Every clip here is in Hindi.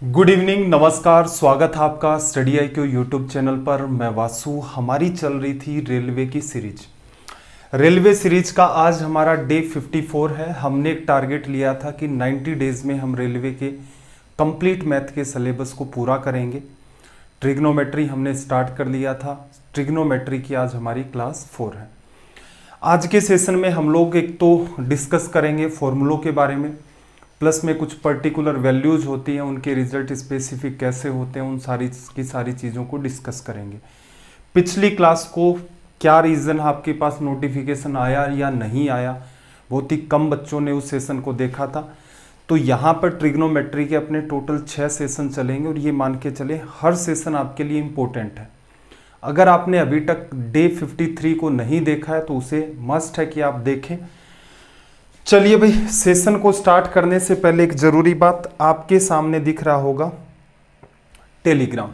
गुड इवनिंग, नमस्कार। स्वागत है आपका स्टडी IQ यूट्यूब चैनल पर। मैं वासु। हमारी चल रही थी रेलवे की सीरीज। रेलवे सीरीज का आज हमारा डे 54 है। हमने एक टारगेट लिया था कि 90 डेज में हम रेलवे के कंप्लीट मैथ के सिलेबस को पूरा करेंगे। ट्रिग्नोमेट्री हमने स्टार्ट कर लिया था। ट्रिग्नोमेट्री की आज हमारी क्लास 4 है। आज के सेशन में हम लोग एक तो डिस्कस करेंगे फॉर्मूलों के बारे में, प्लस में कुछ पर्टिकुलर वैल्यूज होती हैं, उनके रिजल्ट स्पेसिफिक कैसे होते हैं, उन सारी चीज़ों को डिस्कस करेंगे। पिछली क्लास को क्या रीज़न आपके पास नोटिफिकेशन आया या नहीं आया, बहुत ही कम बच्चों ने उस सेशन को देखा था। तो यहाँ पर ट्रिग्नोमेट्री के अपने टोटल 6 सेशन चलेंगे और ये मान के चले हर सेशन आपके लिए इम्पोर्टेंट है। अगर आपने अभी तक डे 53 को नहीं देखा है तो उसे मस्ट है कि आप देखें। चलिए भाई, सेशन को स्टार्ट करने से पहले एक जरूरी बात, आपके सामने दिख रहा होगा टेलीग्राम।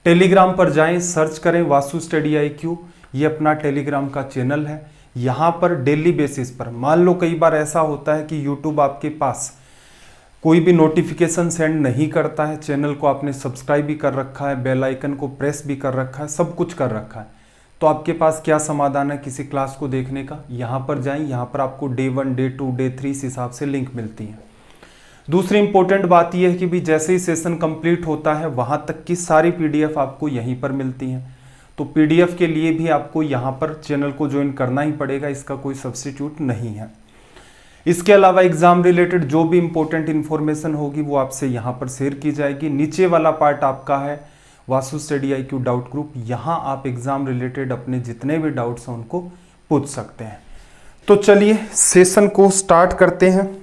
टेलीग्राम पर जाएं, सर्च करें वासु स्टडी IQ। ये अपना टेलीग्राम का चैनल है। यहाँ पर डेली बेसिस पर, मान लो कई बार ऐसा होता है कि यूट्यूब आपके पास कोई भी नोटिफिकेशन सेंड नहीं करता है, चैनल को आपने सब्सक्राइब भी कर रखा है, बेल आइकन को प्रेस भी कर रखा है, सब कुछ कर रखा है, तो आपके पास क्या समाधान है किसी क्लास को देखने का? यहाँ पर जाएं, यहाँ पर आपको डे 1, डे 2, डे 3 इस हिसाब से लिंक मिलती है। दूसरी इंपॉर्टेंट बात यह है कि भी जैसे ही सेशन कंप्लीट होता है वहाँ तक की सारी PDF आपको यहीं पर मिलती हैं। तो PDF के लिए भी आपको यहाँ पर चैनल को ज्वाइन करना ही पड़ेगा, इसका कोई सब्स्टिट्यूट नहीं है। इसके अलावा एग्जाम रिलेटेड जो भी इंपॉर्टेंट इन्फॉर्मेशन होगी वो आपसे यहाँ पर शेयर की जाएगी। नीचे वाला पार्ट आपका है Vasu study IQ doubt group. यहाँ आप एग्जाम रिलेटेड अपने जितने भी डाउट्स हैं उनको पूछ सकते हैं। तो चलिए सेशन को स्टार्ट करते हैं।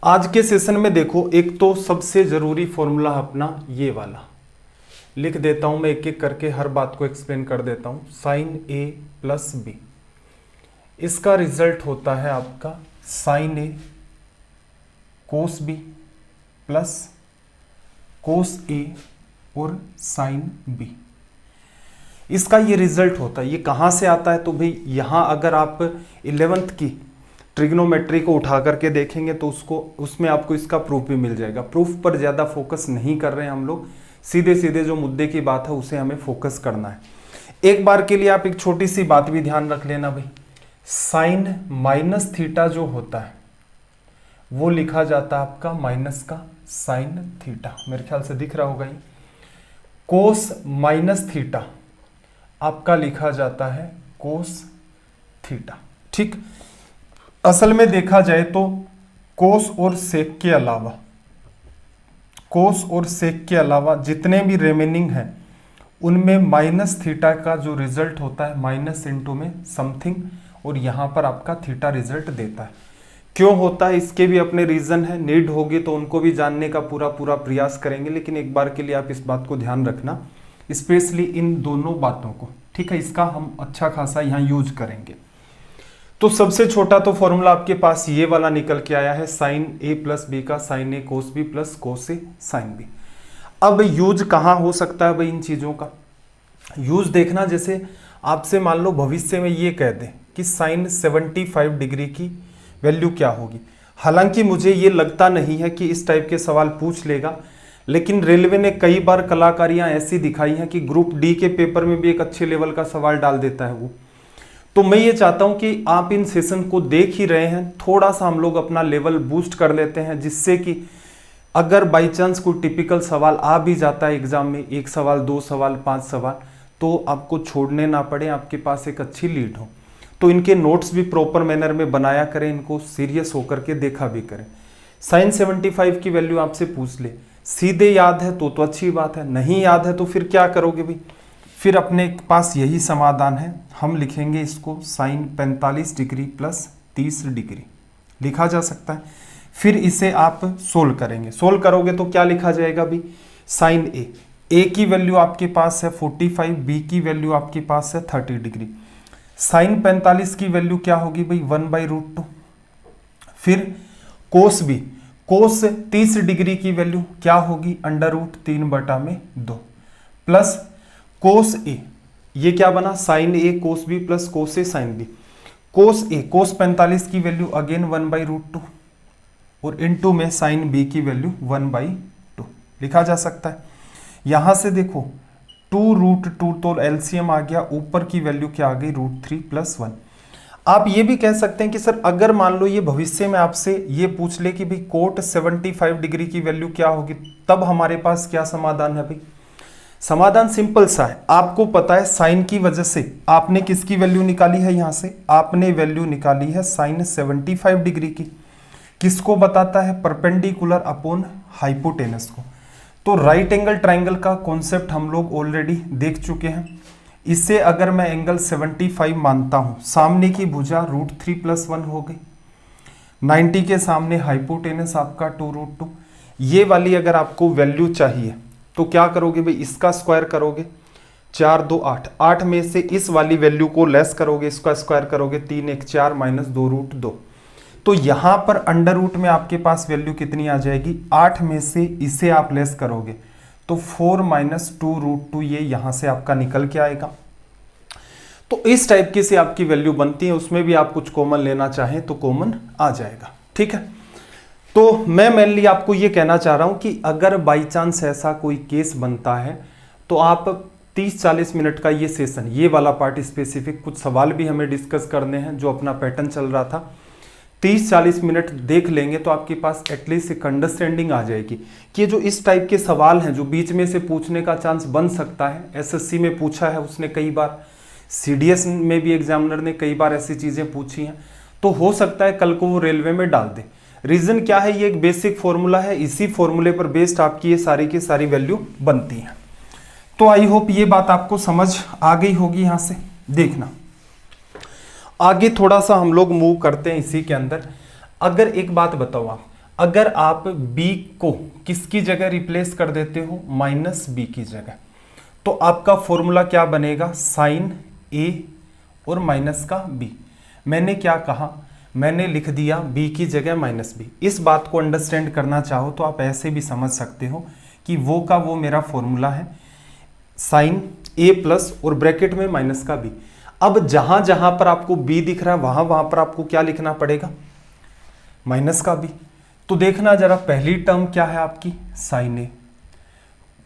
आज के सेशन में देखो, एक तो सबसे जरूरी फॉर्मूला अपना ये वाला लिख देता हूं मैं, एक एक करके हर बात को एक्सप्लेन कर देता हूं। sin A प्लस B, इसका रिजल्ट होता है आपका sin A cos B plus cos A और sin B। इसका ये रिजल्ट होता है। ये कहाँ से आता है? तो भाई यहाँ अगर आप 11th की ट्रिग्नोमेट्री को उठा करके देखेंगे तो उसमें आपको इसका प्रूफ भी मिल जाएगा। प्रूफ पर ज़्यादा फोकस नहीं कर रहे हैं हम लोग, सीधे सीधे जो मुद्दे की बात है उसे हमें फोकस करना है। एक बार के लिए आप एक छोटी सी बात भी ध्यान रख लेना भाई, साइन माइनस थीटा जो होता है वो लिखा जाता है आपका माइनस का साइन थीटा। मेरे ख्याल से दिख रहा होगा ये। कोस माइनस थीटा आपका लिखा जाता है कोस थीटा। ठीक, असल में देखा जाए तो कोस और सेक के अलावा जितने भी रिमेनिंग हैं उनमें माइनस थीटा का जो रिजल्ट होता है माइनस इंटू में समथिंग, और यहां पर आपका थीटा रिजल्ट देता है। क्यों होता है इसके भी अपने रीजन है, नीड होगी तो उनको भी जानने का पूरा प्रयास करेंगे। लेकिन एक बार के लिए आप इस बात को ध्यान रखना, स्पेशली इन दोनों बातों को। ठीक है, इसका हम अच्छा खासा यहाँ यूज करेंगे। तो सबसे छोटा तो फॉर्मूला आपके पास ये वाला निकल के आया है, साइन A प्लस B का sine A cos B plus cos A sine B। अब यूज कहाँ हो सकता है भाई इन चीजों का? यूज देखना, जैसे आपसे मान लो भविष्य में ये कह दें कि साइन 75 डिग्री की वैल्यू क्या होगी। हालांकि मुझे ये लगता नहीं है कि इस टाइप के सवाल पूछ लेगा, लेकिन रेलवे ने कई बार कलाकारियां ऐसी दिखाई हैं कि ग्रुप D के पेपर में भी एक अच्छे लेवल का सवाल डाल देता है वो। तो मैं ये चाहता हूं कि आप इन सेशन को देख ही रहे हैं, थोड़ा सा हम लोग अपना लेवल बूस्ट कर लेते हैं, जिससे कि अगर बाई चांस कोई टिपिकल सवाल आ भी जाता है एग्जाम में, 1 सवाल 2 सवाल 5 सवाल, तो आपको छोड़ने ना पड़े, आपके पास एक अच्छी लीड हो। तो इनके नोट्स भी प्रॉपर मैनर में बनाया करें, इनको सीरियस होकर के देखा भी करें। साइन 75 की वैल्यू आपसे पूछ ले, सीधे याद है तो अच्छी बात है, नहीं याद है तो फिर क्या करोगे भाई? फिर अपने पास यही समाधान है, हम लिखेंगे इसको साइन 45 डिग्री प्लस 30 डिग्री लिखा जा सकता है। फिर इसे आप सोल्व करेंगे, सोल्व करोगे तो क्या लिखा जाएगा भाई? साइन A की वैल्यू आपके पास है 45, B की वैल्यू आपके पास है 30 डिग्री। साइन 45 की वैल्यू क्या होगी भाई? 1/√2। फिर कोस B, कोस 30 डिग्री की वैल्यू क्या होगी? √3/2 प्लस कोस A, ये क्या बना? Sine A cos B plus cos A sine B। Cos A, cos 45 की वैल्यू अगेन 1/√2 और इनटू में साइन बी की वैल्यू 1/2 लिखा जा सकता है। यहां से देखो 2√2 तो एलसीएम आ गया, ऊपर की वैल्यू क्या आ गई √3 + 1। आप ये भी कह सकते हैं कि सर अगर मान लो ये भविष्य में आपसे ये पूछ ले कि भाई कोट 75 डिग्री की वैल्यू क्या होगी, तब हमारे पास क्या समाधान है भाई। समाधान सिंपल सा है, आपको पता है साइन की वजह से आपने किसकी वैल्यू निकाली है, यहां से आपने वैल्यू निकाली है साइन 75 डिग्री की। किसको बताता है, परपेंडिकुलर अपॉन हाइपोटेनस को। तो राइट एंगल ट्राइंगल का कॉन्सेप्ट हम लोग ऑलरेडी देख चुके हैं। इससे अगर मैं एंगल 75 मानता हूं, सामने की भुजा √3 + 1 हो गई, 90 के सामने हाइपोटेनस आपका 2√2। ये वाली अगर आपको वैल्यू चाहिए तो क्या करोगे भाई, इसका स्क्वायर करोगे, 4 2 8, 8 में से इस वाली वैल्यू को लेस करोगे, इसका स्क्वायर करोगे, 3 1 4 - 2√2। तो यहां पर अंडर रूट में आपके पास वैल्यू कितनी आ जाएगी, 8 में से इसे आप लेस करोगे तो 4 - 2√2 ये यहां से आपका निकल के आएगा। तो इस टाइप की से आपकी वैल्यू बनती है, उसमें भी आप कुछ कॉमन लेना चाहें तो कॉमन आ जाएगा। ठीक है, तो मैं मेनली आपको ये कहना चाह रहा हूं कि अगर बाई चांस ऐसा कोई केस बनता है तो आप 30-40 मिनट का ये सेशन, ये वाला पार्ट स्पेसिफिक, कुछ सवाल भी हमें डिस्कस करने हैं जो अपना पैटर्न चल रहा था, 30-40 मिनट देख लेंगे तो आपके पास एटलीस्ट एक अंडरस्टैंडिंग आ जाएगी कि जो इस टाइप के सवाल हैं जो बीच में से पूछने का चांस बन सकता है। एसएससी में पूछा है उसने कई बार, सीडीएस में भी एग्जामिनर ने कई बार ऐसी चीजें पूछी हैं, तो हो सकता है कल को वो रेलवे में डाल दे। रीजन क्या है, ये एक बेसिक फॉर्मूला है, इसी फॉर्मूले पर बेस्ड आपकी ये सारी की सारी वैल्यू बनती है। तो आई होप ये बात आपको समझ आ गई होगी। यहां से देखना आगे थोड़ा सा हम लोग मूव करते हैं इसी के अंदर। अगर एक बात बताओ आप, अगर आप b को किसकी जगह रिप्लेस कर देते हो, -b की जगह, तो आपका फॉर्मूला क्या बनेगा, साइन a और माइनस का b। मैंने क्या कहा, मैंने लिख दिया b की जगह -b। इस बात को अंडरस्टैंड करना चाहो तो आप ऐसे भी समझ सकते हो कि वो का वो मेरा फॉर्मूला है साइन a प्लस और ब्रैकेट में माइनस का b। अब जहां जहां पर आपको b दिख रहा है वहां वहां पर आपको क्या लिखना पड़ेगा, माइनस का b। तो देखना जरा, पहली टर्म क्या है आपकी, साइन a,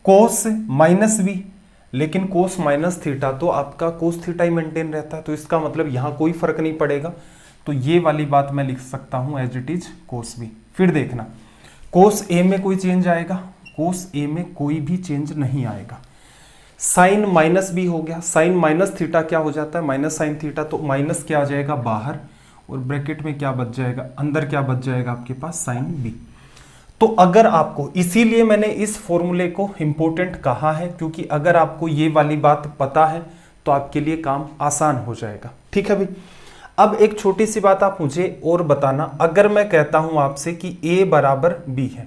कोस -b, लेकिन कोस -थीटा तो आपका कोस थीटा ही मेंटेन रहता है, तो इसका मतलब यहां कोई फर्क नहीं पड़ेगा। तो ये वाली बात मैं लिख सकता हूं as it is cos b। फिर देखना कोस a में कोई चेंज आएगा, कोस a में कोई भी चेंज नहीं आएगा। साइन -b हो गया, साइन -थीटा क्या हो जाता है, माइनस साइन थीटा, तो माइनस क्या आ जाएगा बाहर और ब्रैकेट में क्या बच जाएगा, अंदर क्या बच जाएगा आपके पास, साइन b। तो अगर आपको, इसीलिए मैंने इस फॉर्मूले को इंपॉर्टेंट कहा है, क्योंकि अगर आपको ये वाली बात पता है तो आपके लिए काम आसान हो जाएगा। ठीक है भाई। अब एक छोटी सी बात आप मुझे और बताना, अगर मैं कहता हूं आपसे कि a बराबर b है,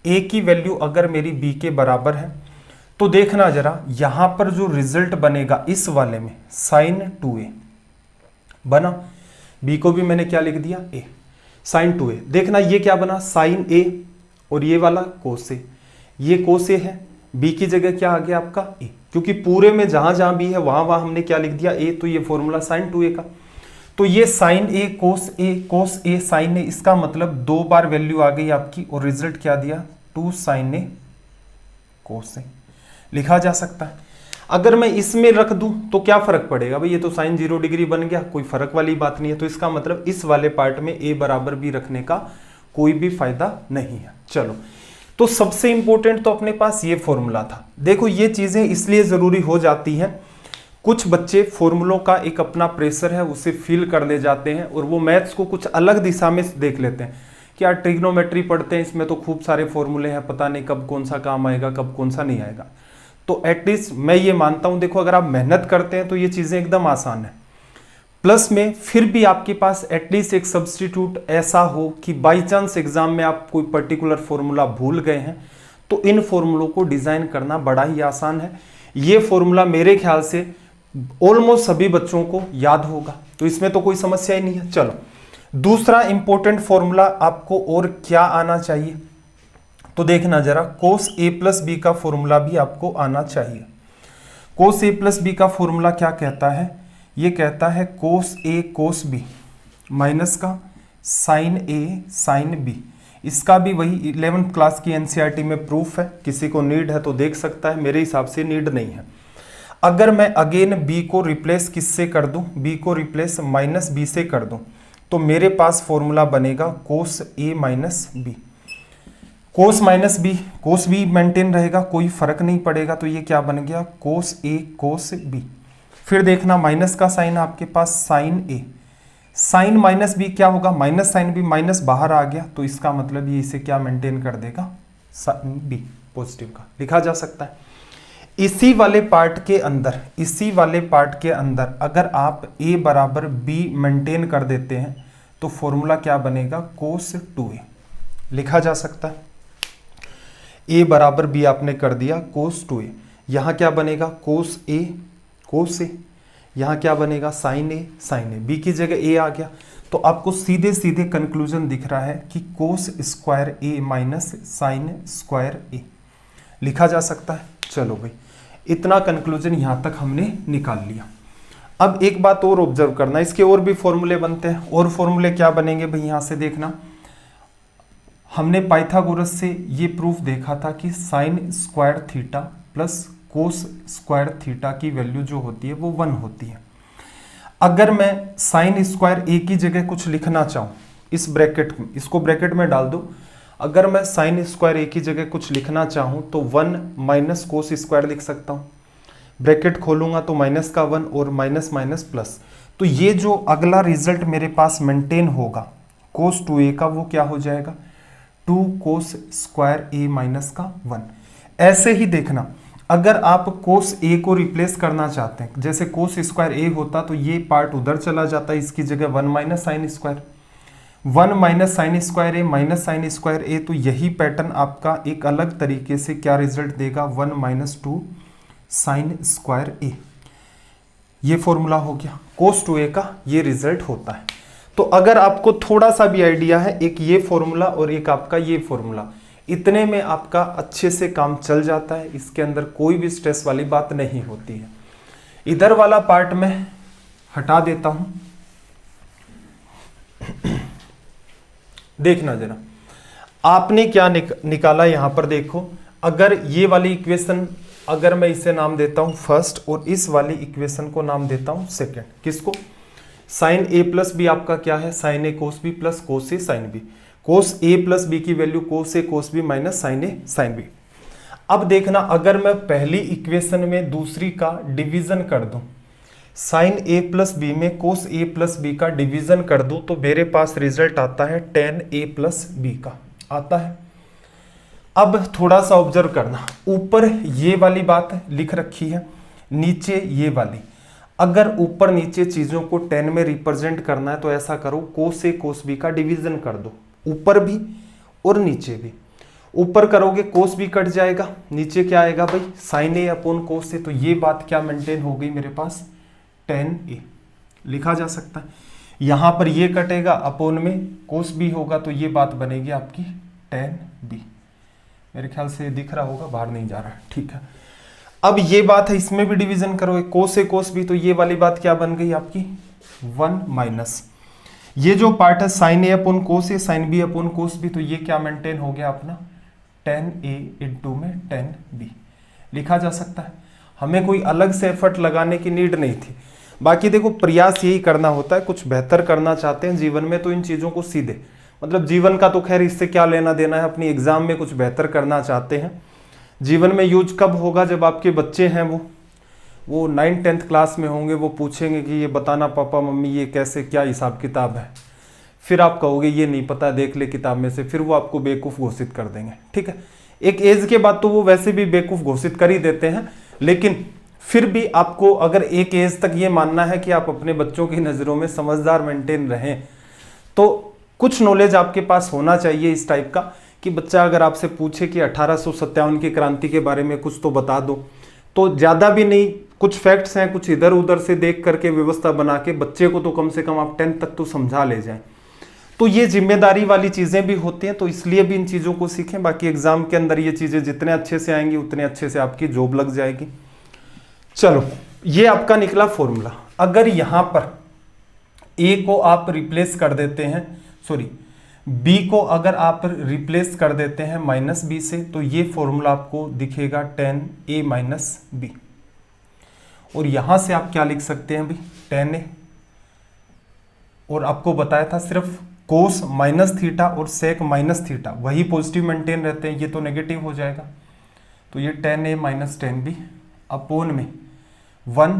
a की वैल्यू अगर मेरी b के बराबर है, तो देखना जरा यहां पर जो रिजल्ट बनेगा इस वाले में साइन 2a बना, b को भी मैंने क्या लिख दिया a, साइन 2a। देखना ये क्या बना, साइन a और ये वाला कोस a, ये कोस a है, b की जगह क्या आ गया आपका a, क्योंकि पूरे में जहां जहां b है वहां वहां हमने क्या लिख दिया a, तो ये फॉर्मूला साइन 2a का। तो ये sine a cos a sine a, इसका मतलब 2 बार वैल्यू आ गई आपकी और रिजल्ट क्या दिया, 2 साइन a कोस a लिखा जा सकता है। अगर मैं इसमें रख दूं तो क्या फर्क पड़ेगा भाई, ये तो साइन 0 डिग्री बन गया, कोई फर्क वाली बात नहीं है। तो इसका मतलब इस वाले पार्ट में a बराबर b रखने का कोई भी फायदा नहीं है। चलो, तो सबसे इंपॉर्टेंट तो अपने पास ये फॉर्मूला था। देखो ये चीजें इसलिए जरूरी हो जाती हैं, कुछ बच्चे फॉर्मूलों का एक अपना प्रेशर है उसे फील कर ले जाते हैं और वो मैथ्स को कुछ अलग दिशा में देख लेते हैं कि यार ट्रिग्नोमेट्री पढ़ते हैं, इसमें तो खूब सारे फॉर्मूले हैं, पता नहीं कब कौन सा काम आएगा कब कौन सा नहीं आएगा। तो एटलीस्ट मैं ये मानता हूं, देखो अगर आप मेहनत करते हैं तो ये चीजें एकदम आसान है। प्लस में फिर भी आपके पास एटलीस्ट एक सब्स्टिट्यूट ऐसा हो कि बाई चांस एग्जाम में आप कोई पर्टिकुलर फॉर्मूला भूल गए हैं, तो इन फॉर्मूलों को डिजाइन करना बड़ा ही आसान है। ये फॉर्मूला मेरे ख्याल से ऑलमोस्ट सभी बच्चों को याद होगा, तो इसमें तो कोई समस्या ही नहीं है। चलो, दूसरा इंपॉर्टेंट फॉर्मूला आपको और क्या आना चाहिए, तो देखना जरा, कोस a प्लस बी का फॉर्मूला भी आपको आना चाहिए। कोस a प्लस बी का फॉर्मूला क्या कहता है, ये कहता है cos a cos b minus का साइन a साइन b। इसका भी वही 11th क्लास की एनसीईआरटी में प्रूफ है, किसी को नीड है तो देख सकता है, मेरे हिसाब से नीड नहीं है। अगर मैं अगेन b को रिप्लेस किससे कर दूं, b को रिप्लेस माइनस बी से कर दूं, तो मेरे पास फॉर्मूला बनेगा cos a minus B. Cos minus B, cos B maintain रहेगा, कोई फर्क नहीं पड़ेगा, तो ये क्या बन गया कोस a कोस b। फिर देखना माइनस का साइन आपके पास sine a, sine minus b क्या होगा, माइनस साइन बी, माइनस बाहर आ गया तो इसका मतलब ये इसे क्या मेंटेन कर देगा, साइन बी पॉजिटिव का लिखा जा सकता है। इसी वाले पार्ट के अंदर, इसी वाले पार्ट के अंदर अगर आप a बराबर b मेंटेन कर देते हैं तो फॉर्मूला क्या बनेगा कोस 2a लिखा जा सकता है। a बराबर b आपने कर दिया कोस 2a, यहां क्या बनेगा कोस a कोस a, यहाँ क्या बनेगा साइन ए साइन ए, बी की जगह ए आ गया, तो आपको सीधे सीधे कंक्लूजन दिख रहा है कि cos square a minus sine square ए लिखा जा सकता है। चलो भाई, इतना कंक्लूजन यहाँ तक हमने निकाल लिया। अब एक बात और ऑब्जर्व करना, इसके और भी फॉर्मूले बनते हैं, और फॉर्मूले क्या बनेंगे भाई, यहाँ से देखना, हमने पाइथागोरस से ये प्रूफ देखा था कि sine square theta plus cos square theta की वैल्यू जो होती है वो 1 होती है। अगर मैं साइन स्क्वायर ए की जगह कुछ लिखना चाहूँ, इस ब्रैकेट में, इसको ब्रैकेट में डाल दो, अगर मैं साइन स्क्वायर ए की जगह कुछ लिखना चाहूँ तो 1 माइनस कोस स्क्वायर लिख सकता हूँ, ब्रैकेट खोलूंगा तो माइनस का 1 और माइनस माइनस प्लस, तो ये जो अगला रिजल्ट मेरे पास मेंटेन होगा कोस 2a का, वो क्या हो जाएगा 2 कोस स्क्वायर ए माइनस का 1। ऐसे ही देखना, अगर आप कोस a को रिप्लेस करना चाहते हैं, जैसे कोस स्क्वायर a होता तो ये पार्ट उधर चला जाता, इसकी जगह 1 minus sine square, 1 minus sine square a minus sine square a, तो यही पैटर्न आपका एक अलग तरीके से क्या रिजल्ट देगा 1 माइनस 2 साइन स्क्वायर ए। ये फॉर्मूला हो गया कोस 2a का, ये रिजल्ट होता है। तो अगर आपको थोड़ा सा भी आइडिया है, एक ये फॉर्मूला और एक आपका ये फॉर्मूला, इतने में आपका अच्छे से काम चल जाता है, इसके अंदर कोई भी स्ट्रेस वाली बात नहीं होती है। इधर वाला पार्ट मैं हटा देता हूं, देखना जरा आपने क्या निकाला यहां पर देखो। अगर ये वाली इक्वेशन, अगर मैं इसे नाम देता हूं फर्स्ट और इस वाली इक्वेशन को नाम देता हूं सेकेंड, किसको, साइन ए प्लस बी आपका क्या है sine A cos B plus cos a sine B, cos A plus B की वैल्यू कोस ए कोस बी माइनस साइन ए साइन बी। अब देखना, अगर मैं पहली इक्वेशन में दूसरी का डिवीजन कर दूं, साइन ए प्लस बी में कोस ए प्लस बी का डिवीजन कर दूं, तो मेरे पास रिजल्ट आता है टेन ए प्लस बी का आता है। अब थोड़ा सा ऑब्जर्व करना, ऊपर ये वाली बात लिख रखी है, नीचे ये वाली, अगर ऊपर नीचे चीजों को 10 में रिप्रेजेंट करना है तो ऐसा करो, कोस ए कोस बी का डिवीजन कर दो, ऊपर भी और नीचे भी। ऊपर करोगे कोस बी कट जाएगा, नीचे क्या आएगा भाई साइन ए अपॉन कोस ए, तो ये बात क्या मेंटेन हो गई मेरे पास 10a लिखा जा सकता है। यहां पर ये कटेगा, अपॉन में कोस बी होगा, तो ये बात बनेगी आपकी 10b। मेरे ख्याल से दिख रहा होगा, बाहर नहीं जा रहा है, ठीक है। अब ये बात है, इसमें भी डिवीजन करोगे कोस ए कोस बी, तो ये वाली बात क्या बन गई आपकी 1 माइनस ये जो पार्ट है sine a upon cos a sine b upon cos b, तो ये क्या मेंटेन हो गया अपना 10a इंटू में 10b लिखा जा सकता है। हमें कोई अलग से एफर्ट लगाने की नीड नहीं थी। बाकी देखो, प्रयास यही करना होता है, कुछ बेहतर करना चाहते हैं जीवन में तो इन चीज़ों को सीधे, मतलब जीवन का तो खैर इससे क्या लेना देना है, अपनी एग्जाम में कुछ बेहतर करना चाहते हैं। जीवन में यूज कब होगा, जब आपके बच्चे हैं वो 9th-10th क्लास में होंगे, वो पूछेंगे कि ये बताना पापा मम्मी ये कैसे क्या हिसाब किताब है, फिर आप कहोगे ये नहीं पता, देख ले किताब में से, फिर वो आपको बेवकूफ़ घोषित कर देंगे, ठीक है। एक एज के बाद तो वो वैसे भी बेवकूफ़ घोषित कर ही देते हैं, लेकिन फिर भी आपको अगर एक एज तक ये मानना है कि आप अपने बच्चों की नज़रों में समझदार मेंटेन रहें, तो कुछ नॉलेज आपके पास होना चाहिए इस टाइप का कि बच्चा अगर आपसे पूछे कि 1857 की क्रांति के बारे में कुछ तो बता दो, तो ज़्यादा भी नहीं, कुछ फैक्ट्स हैं, कुछ इधर उधर से देख करके व्यवस्था बना के बच्चे को तो कम से कम आप 10th तक तो समझा ले जाएं। तो ये जिम्मेदारी वाली चीज़ें भी होती हैं, तो इसलिए भी इन चीज़ों को सीखें। बाकी एग्जाम के अंदर ये चीज़ें जितने अच्छे से आएंगी उतने अच्छे से आपकी जॉब लग जाएगी। चलो, ये आपका निकला फॉर्मूला। अगर यहाँ पर ए को आप रिप्लेस कर देते हैं, सॉरी बी को अगर आप रिप्लेस कर देते हैं माइनस बी से तो ये फॉर्मूला आपको दिखेगा tan a माइनस बी। और यहां से आप क्या लिख सकते हैं भाई, tan a, और आपको बताया था सिर्फ कोस माइनस थीटा और सेक माइनस थीटा वही पॉजिटिव मेंटेन रहते हैं, ये तो नेगेटिव हो जाएगा। तो ये tan a minus tan b upon में 1,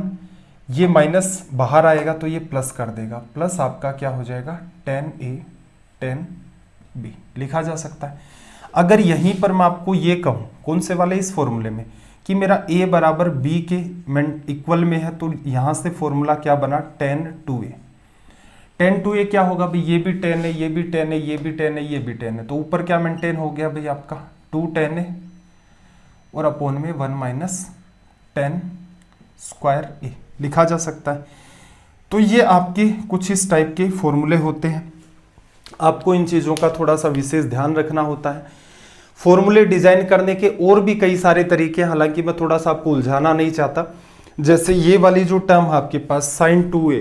ये माइनस बाहर आएगा तो ये प्लस कर देगा, प्लस आपका क्या हो जाएगा tan a tan b लिखा जा सकता है। अगर यहीं पर मैं आपको ये कहूँ कौन से वाले इस फॉर्मूले में कि मेरा a बराबर b के इक्वल में है, तो यहाँ से फॉर्मूला क्या बना tan 2a। tan 2a क्या होगा भाई, ये भी tan है, ये भी tan है, ये भी tan है, ये भी tan है, तो ऊपर क्या मेंटेन हो गया भाई आपका 2 tan a और अपोन में 1 माइनस tan स्क्वायर a लिखा जा सकता है। तो ये आपके कुछ इस टाइप के फॉर्मूले होते हैं, आपको इन चीज़ों का थोड़ा सा विशेष ध्यान रखना होता है। फॉर्मूले डिजाइन करने के और भी कई सारे तरीके हैं, हालांकि मैं थोड़ा सा आपको उलझाना नहीं चाहता। जैसे ये वाली जो टर्म है आपके पास sin 2a,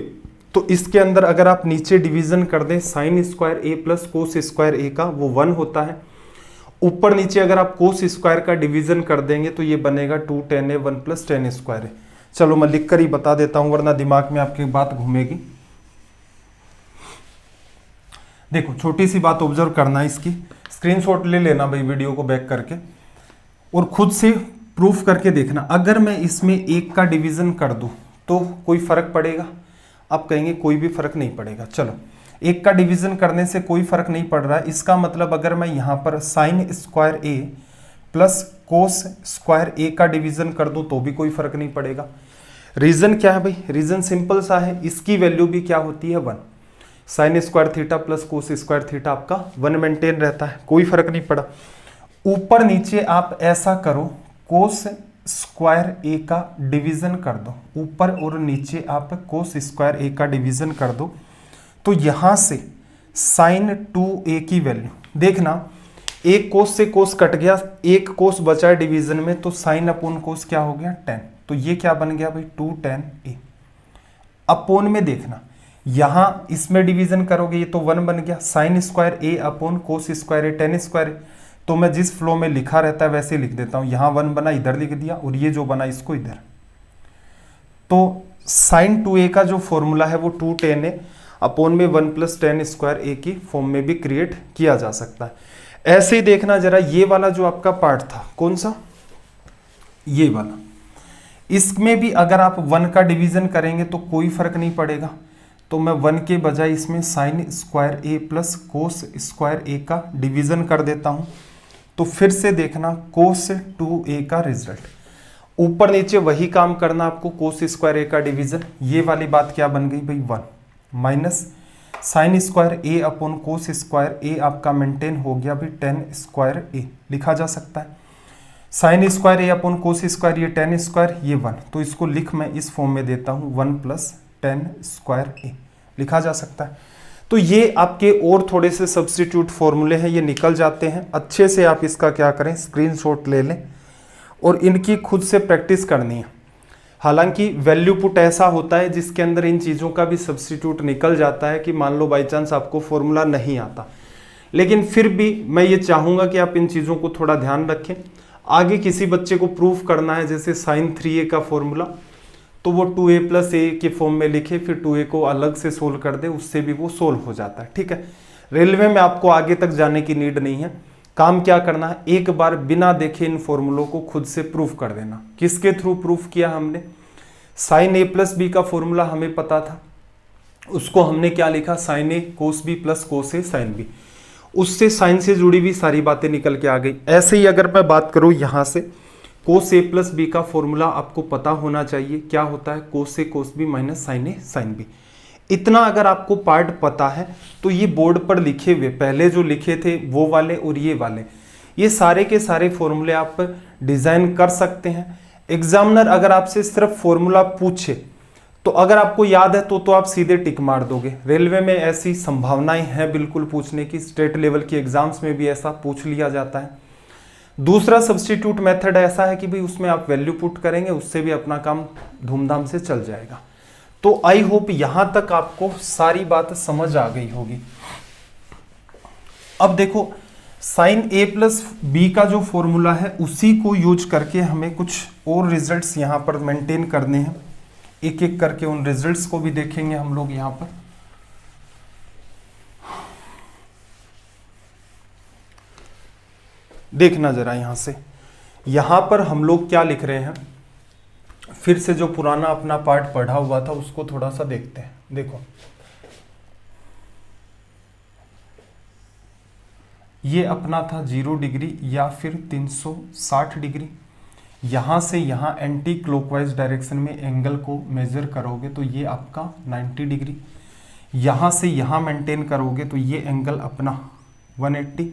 तो इसके अंदर अगर आप नीचे डिवीजन कर दें sin square a plus cos square a का, वो 1 होता है। ऊपर नीचे अगर आप कोस स्क्वायर का डिवीजन कर देंगे तो ये बनेगा 2 tan a 1 plus tan square a। चलो मैं लिख कर ही बता देता हूं वरना दिमाग में आपकी बात घूमेगी। देखो छोटी सी बात ऑब्जर्व करना है, इसकी स्क्रीनशॉट ले लेना भाई वीडियो को बैक करके और खुद से प्रूफ करके देखना। अगर मैं इसमें 1 का डिवीजन कर दूं तो कोई फर्क पड़ेगा? आप कहेंगे कोई भी फर्क नहीं पड़ेगा। चलो 1 का डिवीजन करने से कोई फर्क नहीं पड़ रहा है, इसका मतलब अगर मैं यहां पर sine square a plus cos square a का डिवीजन कर दूं तो भी कोई फर्क नहीं पड़ेगा। रीजन क्या है भाई, रीजन सिंपल सा है, इसकी वैल्यू भी क्या होती है 1। Sine square theta plus cos square theta आपका 1 मेंटेन रहता है, कोई फर्क नहीं पड़ा। ऊपर नीचे आप ऐसा करो, कोस स्क्वायर a का डिवीजन कर दो, ऊपर और नीचे आप कोस स्क्वायर a का डिवीजन कर दो, तो यहां से साइन 2a की वैल्यू देखना, एक कोस से कोस कट गया, एक कोस बचा है डिवीजन में, तो साइन अपोन कोस क्या हो गया tan, तो ये क्या बन गया भाई 2 tan a। अपोन में देखना, यहां इसमें डिवीजन करोगे ये तो 1 बन गया, sine square a upon cos square a tan square, तो मैं जिस फ्लो में लिखा रहता है वैसे लिख देता हूं, यहां 1 बना इधर लिख दिया और ये जो बना इसको इधर। तो साइन 2a का जो फॉर्मूला है वो 2 tan a अपोन में 1 प्लस tan स्क्वायर a की फॉर्म में भी क्रिएट किया जा सकता है। ऐसे ही देखना जरा, ये वाला जो आपका पार्ट था कौन सा, ये वाला, इसमें भी अगर आप 1 का डिवीजन करेंगे तो कोई फर्क नहीं पड़ेगा, तो मैं 1 के बजाय इसमें sine square a plus cos square a का डिवीजन कर देता हूं, तो फिर से देखना कोस 2a का रिजल्ट, ऊपर नीचे वही काम करना आपको, कोस स्क्वायर a का डिवीजन, ये वाली बात क्या बन गई भाई 1 minus sine square a upon cos square a आपका मेंटेन हो गया भाई tan स्क्वायर a लिखा जा सकता है। Sine square a upon cos square, ये tan स्क्वायर, ये 1, तो इसको लिख मैं इस फॉर्म में देता हूं 1 प्लस tan स्क्वायर a लिखा जा सकता है। तो ये आपके और थोड़े से सब्स्टिट्यूट फॉर्मूले हैं, ये निकल जाते हैं। अच्छे से आप इसका क्या करें, स्क्रीनशॉट ले लें और इनकी खुद से प्रैक्टिस करनी है। हालांकि वैल्यू पुट ऐसा होता है जिसके अंदर इन चीज़ों का भी सब्स्टिट्यूट निकल जाता है कि मान लो बाई चांस आपको फॉर्मूला नहीं आता, लेकिन फिर भी मैं ये चाहूँगा कि आप इन चीज़ों को थोड़ा ध्यान रखें। आगे किसी बच्चे को प्रूफ करना है जैसे साइन 3a का फॉर्मूला, तो वो 2a प्लस a के फॉर्म में लिखे, फिर 2a को अलग से सोल्व कर दे, उससे भी वो सोल्व हो जाता है। ठीक है, रेलवे में आपको आगे तक जाने की नीड नहीं है, काम क्या करना है, एक बार बिना देखे इन फॉर्मूलों को खुद से प्रूफ कर देना। किसके थ्रू प्रूफ किया हमने, साइन a प्लस बी का फॉर्मूला हमें पता था, उसको हमने क्या लिखा, sine a cos b plus cos a sine b, उससे साइन से जुड़ी हुई सारी बातें निकल के आ गई। ऐसे ही अगर मैं बात करूं यहां से, कोस a प्लस बी का फॉर्मूला आपको पता होना चाहिए, क्या होता है cos a cos b minus sine a sine b। इतना अगर आपको पार्ट पता है तो ये बोर्ड पर लिखे हुए पहले जो लिखे थे वो वाले और ये वाले, ये सारे के सारे फॉर्मूले आप डिजाइन कर सकते हैं। एग्जामिनर अगर आपसे सिर्फ फॉर्मूला पूछे तो अगर आपको याद है तो आप सीधे टिक मार दोगे। रेलवे में ऐसी संभावनाएं हैं बिल्कुल पूछने की, स्टेट लेवल की एग्जाम्स में भी ऐसा पूछ लिया जाता है। दूसरा सब्स्टिट्यूट मेथड ऐसा है कि भाई उसमें आप वैल्यू पुट करेंगे, उससे भी अपना काम धूमधाम से चल जाएगा। तो आई होप यहां तक आपको सारी बात समझ आ गई होगी। अब देखो साइन ए प्लस बी का जो फॉर्मूला है उसी को यूज करके हमें कुछ और रिजल्ट्स यहाँ पर मेंटेन करने हैं। एक एक करके उन रिजल्ट्स को भी देखेंगे हम लोग यहाँ पर। देखना जरा यहां से, यहां पर हम लोग क्या लिख रहे हैं, फिर से जो पुराना अपना पार्ट पढ़ा हुआ था उसको थोड़ा सा देखते हैं। देखो ये अपना था 0 डिग्री या फिर 360 डिग्री। यहां से यहां एंटी क्लॉकवाइज डायरेक्शन में एंगल को मेजर करोगे तो ये आपका 90 डिग्री। यहां से यहां मेंटेन करोगे तो ये एंगल अपना 180।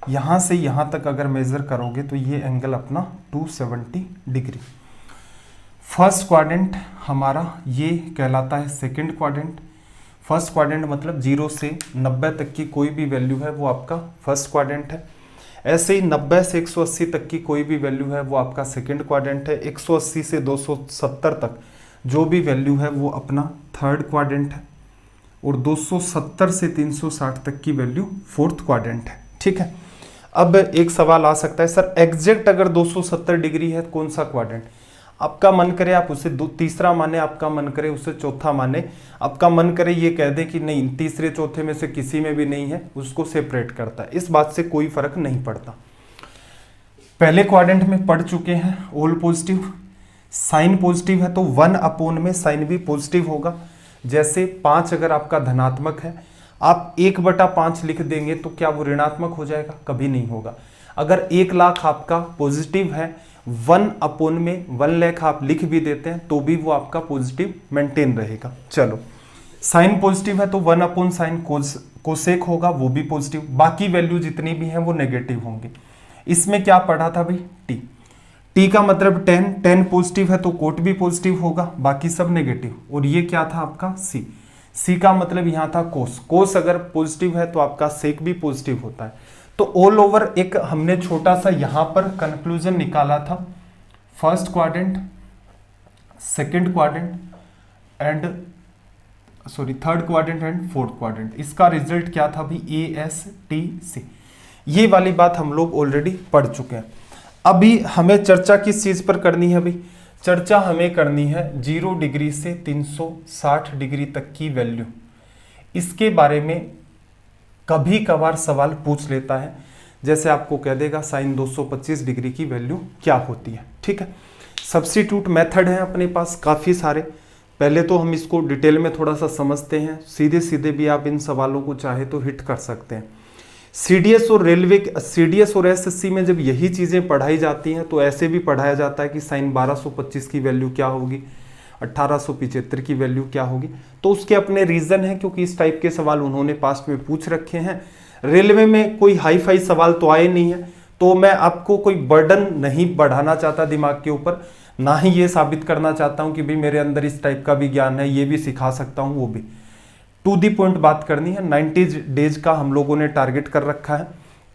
यहां से यहां तक अगर मेजर करोगे तो ये एंगल अपना 270 डिग्री। फर्स्ट क्वाड्रेंट हमारा ये कहलाता है सेकंड क्वाड्रेंट। फर्स्ट क्वाड्रेंट मतलब 0 से 90 तक की कोई भी वैल्यू है वो आपका फर्स्ट क्वाड्रेंट है। ऐसे ही 90 से 180 तक की कोई भी वैल्यू है वो आपका सेकंड क्वाड्रेंट है। 180 से 270 तक जो भी वैल्यू है वो अपना थर्ड क्वाड्रेंट है। और 270 से 360 तक की वैल्यू फोर्थ क्वाड्रेंट है। ठीक है, अब एक सवाल आ सकता है, सर एग्जैक्ट अगर 270 डिग्री है कौन सा क्वाड्रेंट? आपका मन करे आप उसे तीसरा माने, आपका मन करे उसे चौथा माने, आपका मन करे ये कह दे कि नहीं तीसरे चौथे में से किसी में भी नहीं है, उसको सेपरेट करता है। इस बात से कोई फर्क नहीं पड़ता। पहले क्वाड्रेंट में पढ़ चुके हैं, ऑल पॉजिटिव। साइन पॉजिटिव है तो 1 अपॉन में साइन भी पॉजिटिव होगा। जैसे 5 अगर आपका धनात्मक है, आप 1/5 लिख देंगे तो क्या वो ऋणात्मक हो जाएगा? कभी नहीं होगा। अगर 1 लाख आपका पॉजिटिव है, 1 अपॉन में 1 लाख आप लिख भी देते हैं तो भी वो आपका पॉजिटिव मेंटेन रहेगा। चलो, साइन पॉजिटिव है तो 1 अपॉन साइन कोसेक होगा, वो भी पॉजिटिव। बाकी वैल्यू जितनी भी हैं वो नेगेटिव होंगे। इसमें क्या पढ़ा था भाई? टी। टी का मतलब 10 पॉजिटिव है तो कोट भी पॉजिटिव होगा, बाकी सब नेगेटिव। और ये क्या था आपका? सी। सी का मतलब यहां था कोस। कोस अगर पॉजिटिव है तो आपका सेक भी पॉजिटिव होता है। तो ऑल ओवर एक हमने छोटा सा यहां पर कंक्लूजन निकाला था, first quadrant, second quadrant and third quadrant and fourth quadrant. इसका रिजल्ट क्या था भाई? ASTC। ये वाली बात हम लोग ऑलरेडी पढ़ चुके हैं। अभी हमें चर्चा किस चीज पर करनी है भाई? चर्चा हमें करनी है 0 डिग्री से 360 डिग्री तक की वैल्यू। इसके बारे में कभी कभार सवाल पूछ लेता है, जैसे आपको कह देगा साइन 225 डिग्री की वैल्यू क्या होती है। ठीक है, सब्स्टिट्यूट मेथड है अपने पास काफ़ी सारे। पहले तो हम इसको डिटेल में थोड़ा सा समझते हैं, सीधे सीधे भी आप इन सवालों को चाहे तो हिट कर सकते हैं। सीडीएस और एसएससी में जब यही चीज़ें पढ़ाई जाती हैं तो ऐसे भी पढ़ाया जाता है कि साइन 1225 की वैल्यू क्या होगी, 1875 की वैल्यू क्या होगी। तो उसके अपने रीज़न हैं, क्योंकि इस टाइप के सवाल उन्होंने पास्ट में पूछ रखे हैं। रेलवे में कोई हाई फाई सवाल तो आए नहीं है, तो मैं आपको कोई बर्डन नहीं बढ़ाना चाहता दिमाग के ऊपर, ना ही ये साबित करना चाहता हूँ कि भाई मेरे अंदर इस टाइप का भी ज्ञान है, ये भी सिखा सकता हूँ वो भी। टू दी पॉइंट बात करनी है। 90 डेज का हम लोगों ने टारगेट कर रखा है।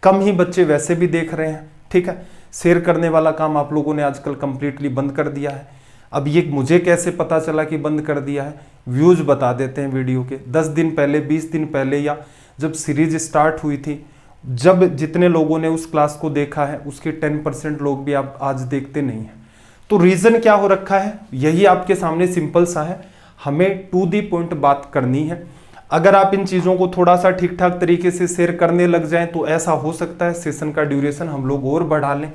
कम ही बच्चे वैसे भी देख रहे हैं। ठीक है, शेयर करने वाला काम आप लोगों ने आजकल कंप्लीटली बंद कर दिया है। अब ये मुझे कैसे पता चला कि बंद कर दिया है? व्यूज बता देते हैं वीडियो के। 10 दिन पहले, 20 दिन पहले, या जब सीरीज स्टार्ट हुई थी, जब जितने लोगों ने उस क्लास को देखा है उसके 10% लोग भी आप आज देखते नहीं हैं। तो रीजन क्या हो रखा है? यही आपके सामने सिंपल सा है, हमें टू दी पॉइंट बात करनी है। अगर आप इन चीज़ों को थोड़ा सा ठीक ठाक तरीके से शेयर करने लग जाएं तो ऐसा हो सकता है सेशन का ड्यूरेशन हम लोग और बढ़ा लें,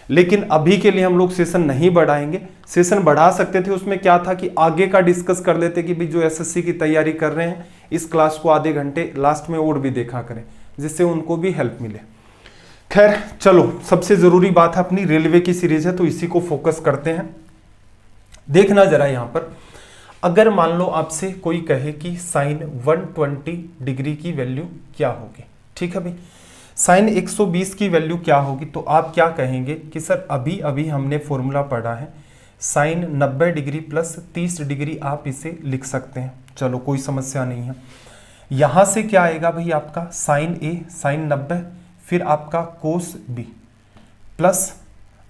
लेकिन अभी के लिए हम लोग सेशन नहीं बढ़ाएंगे। सेशन बढ़ा सकते थे, उसमें क्या था कि आगे का डिस्कस कर लेते कि भी जो एसएससी की तैयारी कर रहे हैं इस क्लास को आधे घंटे लास्ट में और भी देखा करें, जिससे उनको भी हेल्प मिले। खैर चलो, सबसे ज़रूरी बात है अपनी रेलवे की सीरीज है तो इसी को फोकस करते हैं। देखना जरा यहाँ पर, अगर मान लो आपसे कोई कहे कि साइन 120 डिग्री की वैल्यू क्या होगी। ठीक है भाई, साइन 120 की वैल्यू क्या होगी, तो आप क्या कहेंगे कि सर अभी अभी हमने फॉर्मूला पढ़ा है, साइन 90 डिग्री प्लस 30 डिग्री आप इसे लिख सकते हैं। चलो कोई समस्या नहीं है। यहाँ से क्या आएगा भाई आपका साइन ए साइन 90, फिर आपका कोस बी प्लस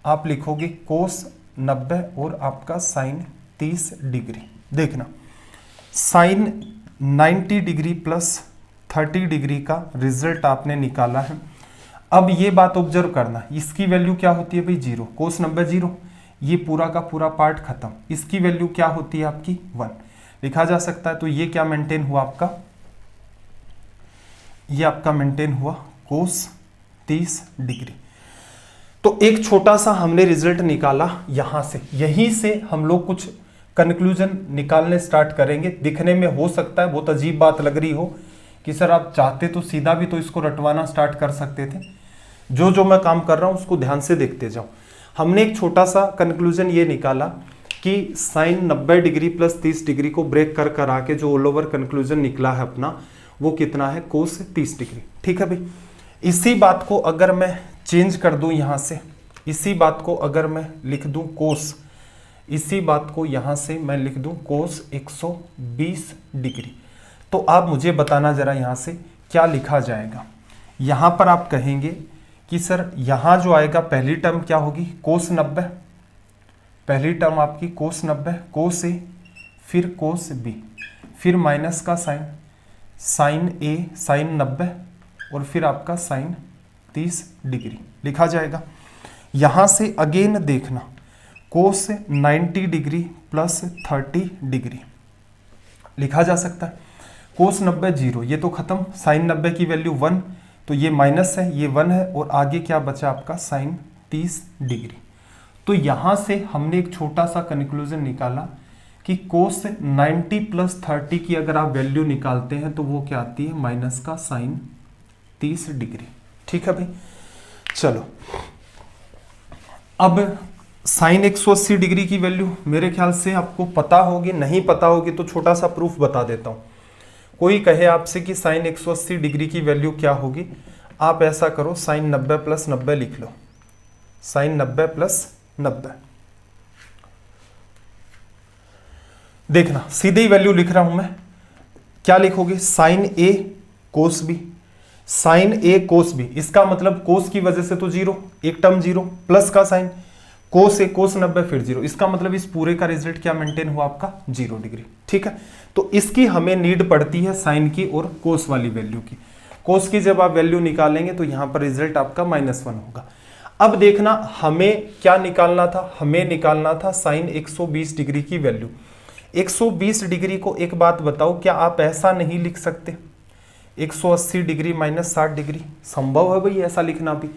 आप लिखोगे कोस 90 और आपका साइन 30 डिग्री। देखना, साइन 90 डिग्री प्लस 30 डिग्री का रिजल्ट आपने निकाला है। अब ये बात ऑब्जर्व करना, इसकी वैल्यू क्या होती है भाई 0, कोस 90 0, ये पूरा का पूरा पार्ट खत्म। इसकी वैल्यू क्या होती है आपकी 1 लिखा जा सकता है। तो ये क्या मेंटेन हुआ आपका, ये आपका मेंटेन हुआ कोस 30 डिग्री। तो एक छोटा सा हमने रिजल्ट निकाला यहां से, यहीं से हम लोग कुछ कंक्लूजन निकालने स्टार्ट करेंगे। दिखने में हो सकता है बहुत अजीब बात लग रही हो कि सर आप चाहते तो सीधा भी तो इसको रटवाना स्टार्ट कर सकते थे। जो मैं काम कर रहा हूं उसको ध्यान से देखते जाओ। हमने एक छोटा सा कंक्लूजन ये निकाला कि साइन 90 डिग्री प्लस 30 डिग्री को ब्रेक कर आके जो ऑल ओवर कंक्लूजन निकला है अपना, वो कितना है, कोस 30 डिग्री। ठीक है भाई, इसी बात को अगर मैं चेंज कर दूं यहां से, इसी बात को अगर मैं लिख दूं कोस, इसी बात को यहां से मैं लिख दूं कोस 120 डिग्री, तो आप मुझे बताना जरा यहां से क्या लिखा जाएगा। यहां पर आप कहेंगे कि सर यहां जो आएगा पहली टर्म क्या होगी, कोस 90, पहली टर्म आपकी कोस 90, कोस ए, फिर कोस बी, फिर माइनस का साइन, साइन ए साइन 90, और फिर आपका साइन 30 डिग्री लिखा जाएगा। यहां से अगेन देखना, कोस 90 डिग्री प्लस 30 डिग्री लिखा जा सकता है। कोस 90 0, ये तो खत्म, साइन 90 की वैल्यू 1, तो ये माइनस है, ये 1 है, और आगे क्या बचा आपका साइन 30 डिग्री। तो यहां से हमने एक छोटा सा कंक्लूजन निकाला कि कोस 90 प्लस 30 की अगर आप वैल्यू निकालते हैं तो वो क्या आती है, माइनस का साइन 30 डिग्री। ठीक है भाई, चलो अब साइन 180 डिग्री की वैल्यू मेरे ख्याल से आपको पता होगी, नहीं पता होगी तो छोटा सा प्रूफ बता देता हूं। कोई कहे आपसे कि साइन 180 डिग्री की वैल्यू क्या होगी, आप ऐसा करो, साइन 90 प्लस 90 लिख लो, साइन 90 प्लस 90। देखना सीधे ही वैल्यू लिख रहा हूं मैं, क्या लिखोगे, साइन ए कोस बी, साइन ए कोस बी, इसका मतलब कोस की वजह से तो 0, एक टर्म 0, प्लस का साइन, कोस ए कोस 90 फिर 0, इसका मतलब इस पूरे का रिजल्ट क्या मेंटेन हुआ आपका 0 डिग्री। ठीक है, तो इसकी हमें नीड पड़ती है साइन की और कोस वाली वैल्यू की। कोस की जब आप वैल्यू निकालेंगे तो यहां पर रिजल्ट आपका -1 होगा। अब देखना हमें क्या निकालना था, हमें निकालना था साइन 120 डिग्री की वैल्यू। 120 डिग्री को एक बात बताओ, क्या आप ऐसा नहीं लिख सकते, 180 डिग्री माइनस 60 डिग्री, संभव है भाई ऐसा लिखना भी।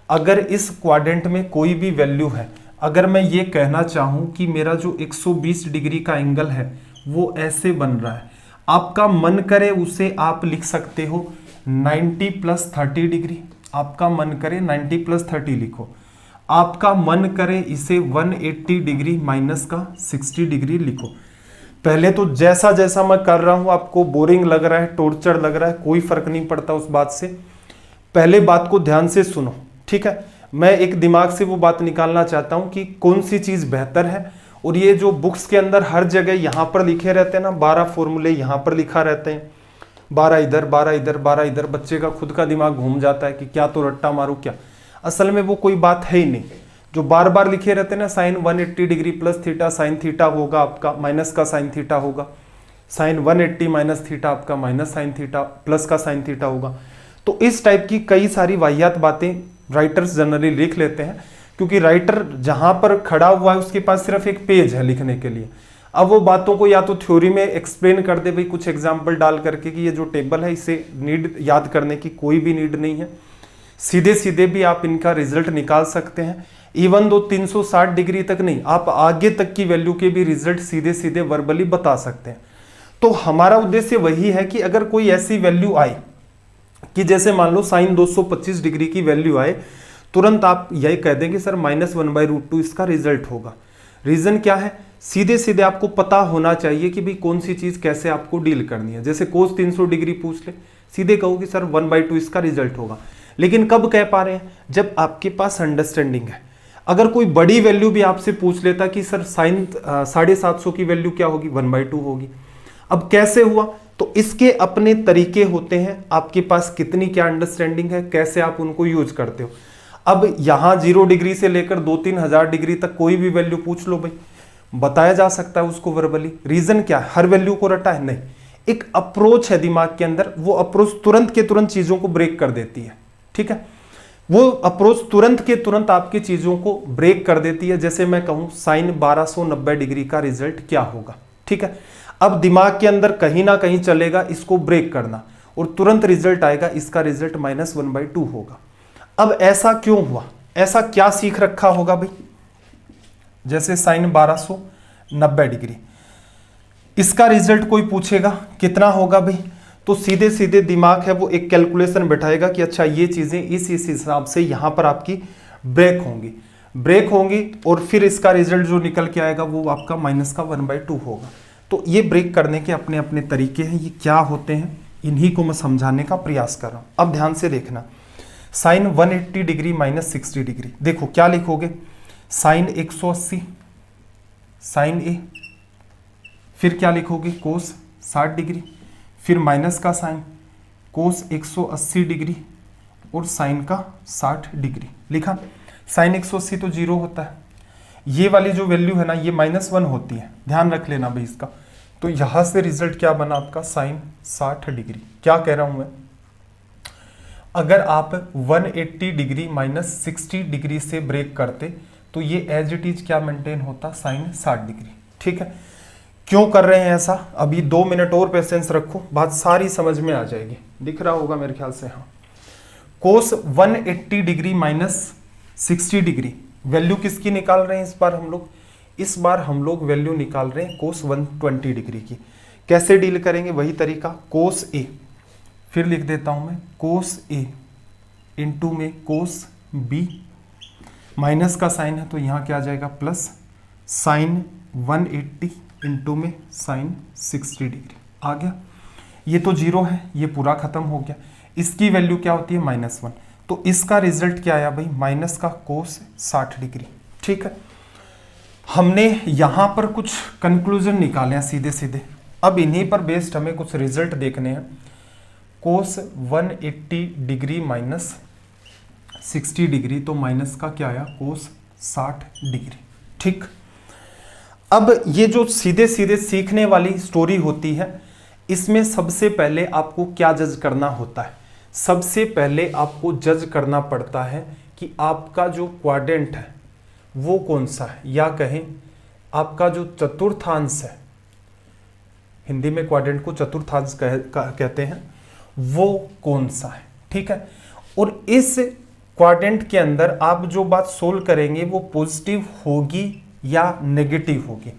अगर इस क्वाड्रेंट में कोई भी वैल्यू है, अगर मैं ये कहना चाहूं कि मेरा जो 120 डिग्री का एंगल है वो ऐसे बन रहा है, आपका मन करे उसे आप लिख सकते हो 90 प्लस 30 डिग्री, आपका मन करे 90 प्लस 30 लिखो, आपका मन करे इसे 180 डिग्री माइनस का 60 डिग्री लिखो। पहले तो जैसा जैसा मैं कर रहा हूं आपको बोरिंग लग रहा है, टॉर्चर लग रहा है, कोई फर्क नहीं पड़ता उस बात से। पहले बात को ध्यान से सुनो, ठीक है। मैं एक दिमाग से वो बात निकालना चाहता हूं कि कौन सी चीज बेहतर है। और ये जो बुक्स के अंदर हर जगह यहां पर लिखे रहते हैं ना, 12 फॉर्मूले यहां पर लिखा रहते हैं, 12 इधर 12 इधर 12 इधर, बच्चे का खुद का दिमाग घूम जाता है कि क्या तो रट्टा मारू क्या। असल में वो कोई बात है ही नहीं। जो बार बार लिखे रहते हैं ना, sine 180 degree plus theta sine theta होगा आपका, माइनस का साइन थीटा होगा, साइन 180 माइनस थीटा आपका माइनस साइन थीटा प्लस का साइन थीटा होगा। तो इस टाइप की कई सारी वाहियात बातें राइटर्स जनरली लिख लेते हैं, क्योंकि राइटर जहां पर खड़ा हुआ है उसके पास सिर्फ एक पेज है लिखने के लिए। अब वो बातों को या तो थ्योरी में एक्सप्लेन कर दे भाई कुछ एग्जाम्पल डाल करके कि ये जो टेबल है इसे नीड याद करने की कोई भी नीड नहीं है, सीधे सीधे भी आप इनका रिजल्ट निकाल सकते हैं। इवन दो 360 डिग्री तक नहीं, आप आगे तक की वैल्यू के भी रिजल्ट सीधे सीधे वर्बली बता सकते हैं। तो हमारा उद्देश्य वही है कि अगर कोई ऐसी वैल्यू आए कि जैसे मान लो साइन 225 डिग्री की वैल्यू आए, तुरंत आप यही कह देंगे सर -1/√2 इसका रिजल्ट होगा। रीजन क्या है, सीधे सीधे आपको पता होना चाहिए कि भाई कौन सी चीज कैसे आपको डील करनी है। जैसे कोस 300 डिग्री पूछ ले, सीधे कहो कि सर 1/2 इसका रिजल्ट होगा। लेकिन कब कह पा रहे हैं, जब आपके पास अंडरस्टैंडिंग है। अगर कोई बड़ी वैल्यू भी आपसे पूछ लेता कि सर साइन 750 की वैल्यू क्या होगी, 1/2 होगी। अब कैसे हुआ, तो इसके अपने तरीके होते हैं, आपके पास कितनी क्या अंडरस्टैंडिंग है, कैसे आप उनको यूज करते हो। अब यहां 0 डिग्री से लेकर 2-3 हजार डिग्री तक कोई भी वैल्यू पूछ लो भाई, बताया जा सकता है उसको वर्बली। रीजन क्या है, हर वैल्यू को रटा है नहीं, एक अप्रोच है दिमाग के अंदर, वो अप्रोच तुरंत के तुरंत चीजों को ब्रेक कर देती है। ठीक है, वो अप्रोच तुरंत के तुरंत आपकी चीजों को ब्रेक कर देती है। जैसे मैं कहूं साइन 1290 डिग्री का रिजल्ट क्या होगा। ठीक है, अब दिमाग के अंदर कहीं ना कहीं चलेगा इसको ब्रेक करना, और तुरंत रिजल्ट आएगा, इसका रिजल्ट -1/2 होगा। अब ऐसा क्यों हुआ, ऐसा क्या सीख रखा होगा भाई। जैसे साइन 1290 डिग्री, इसका रिजल्ट कोई पूछेगा कितना होगा भाई, तो सीधे सीधे दिमाग है वो एक कैलकुलेशन बैठाएगा कि अच्छा ये चीजें इस हिसाब से यहां पर आपकी ब्रेक होंगी और फिर इसका रिजल्ट जो निकल के आएगा वो आपका -1/2 होगा। तो ये ब्रेक करने के अपने अपने तरीके हैं, ये क्या होते हैं इन्हीं को मैं समझाने का प्रयास कर रहा हूं। अब ध्यान से देखना, साइन 180 डिग्री -60 डिग्री, देखो क्या लिखोगे, साइन 180 साइन ए, फिर क्या लिखोगे कोस 60 डिग्री, फिर माइनस का साइन कोस 180 डिग्री और साइन का 60 डिग्री लिखा। साइन 180 तो 0 होता है, ये वाली जो वैल्यू है ना ये -1 होती है, ध्यान रख लेना भाई इसका। तो यहां से रिजल्ट क्या बना आपका साइन 60 डिग्री। क्या कह रहा हूं मैं, अगर आप 180 डिग्री -60 डिग्री से ब्रेक करते तो ये एज इट इज क्या मेंटेन होता, साइन 60 डिग्री। ठीक है, क्यों कर रहे हैं ऐसा, अभी 2 मिनट और पेशेंस रखो, बात सारी समझ में आ जाएगी। दिख रहा होगा मेरे ख्याल से, हाँ। कोस 180 डिग्री -60 डिग्री, वैल्यू किसकी निकाल रहे हैं इस बार हम लोग, इस बार हम लोग वैल्यू निकाल रहे हैं कोस 120 डिग्री की। कैसे डील करेंगे, वही तरीका, कोस ए, फिर लिख देता हूं मैं कोस ए इंटू में कोस बी, माइनस का साइन है तो यहां क्या आ जाएगा प्लस साइन 180 इंटू में साइन 60 डिग्री आ गया। ये तो 0 है, ये पूरा खत्म हो गया। इसकी वैल्यू क्या होती है -1, तो इसका रिजल्ट क्या आया भाई, माइनस का कोस 60 डिग्री। ठीक है, हमने यहां पर कुछ कंक्लूजन निकाले हैं सीधे सीधे, अब इन्हीं पर बेस्ड हमें कुछ रिजल्ट देखने हैं। कोस 180 डिग्री -60 डिग्री, तो माइनस का क्या आया कोस 60 डिग्री। ठीक, अब ये जो सीधे सीधे सीखने वाली स्टोरी होती है, इसमें सबसे पहले आपको क्या जज करना होता है, सबसे पहले आपको जज करना पड़ता है कि आपका जो क्वाड्रेंट है वो कौन सा है, या कहें आपका जो चतुर्थांश है, हिंदी में क्वाड्रेंट को चतुर्थांश कहते हैं, वो कौन सा है। ठीक है, और इस क्वाड्रेंट के अंदर आप जो बात सोल्व करेंगे वो पॉजिटिव होगी या नेगेटिव होगी।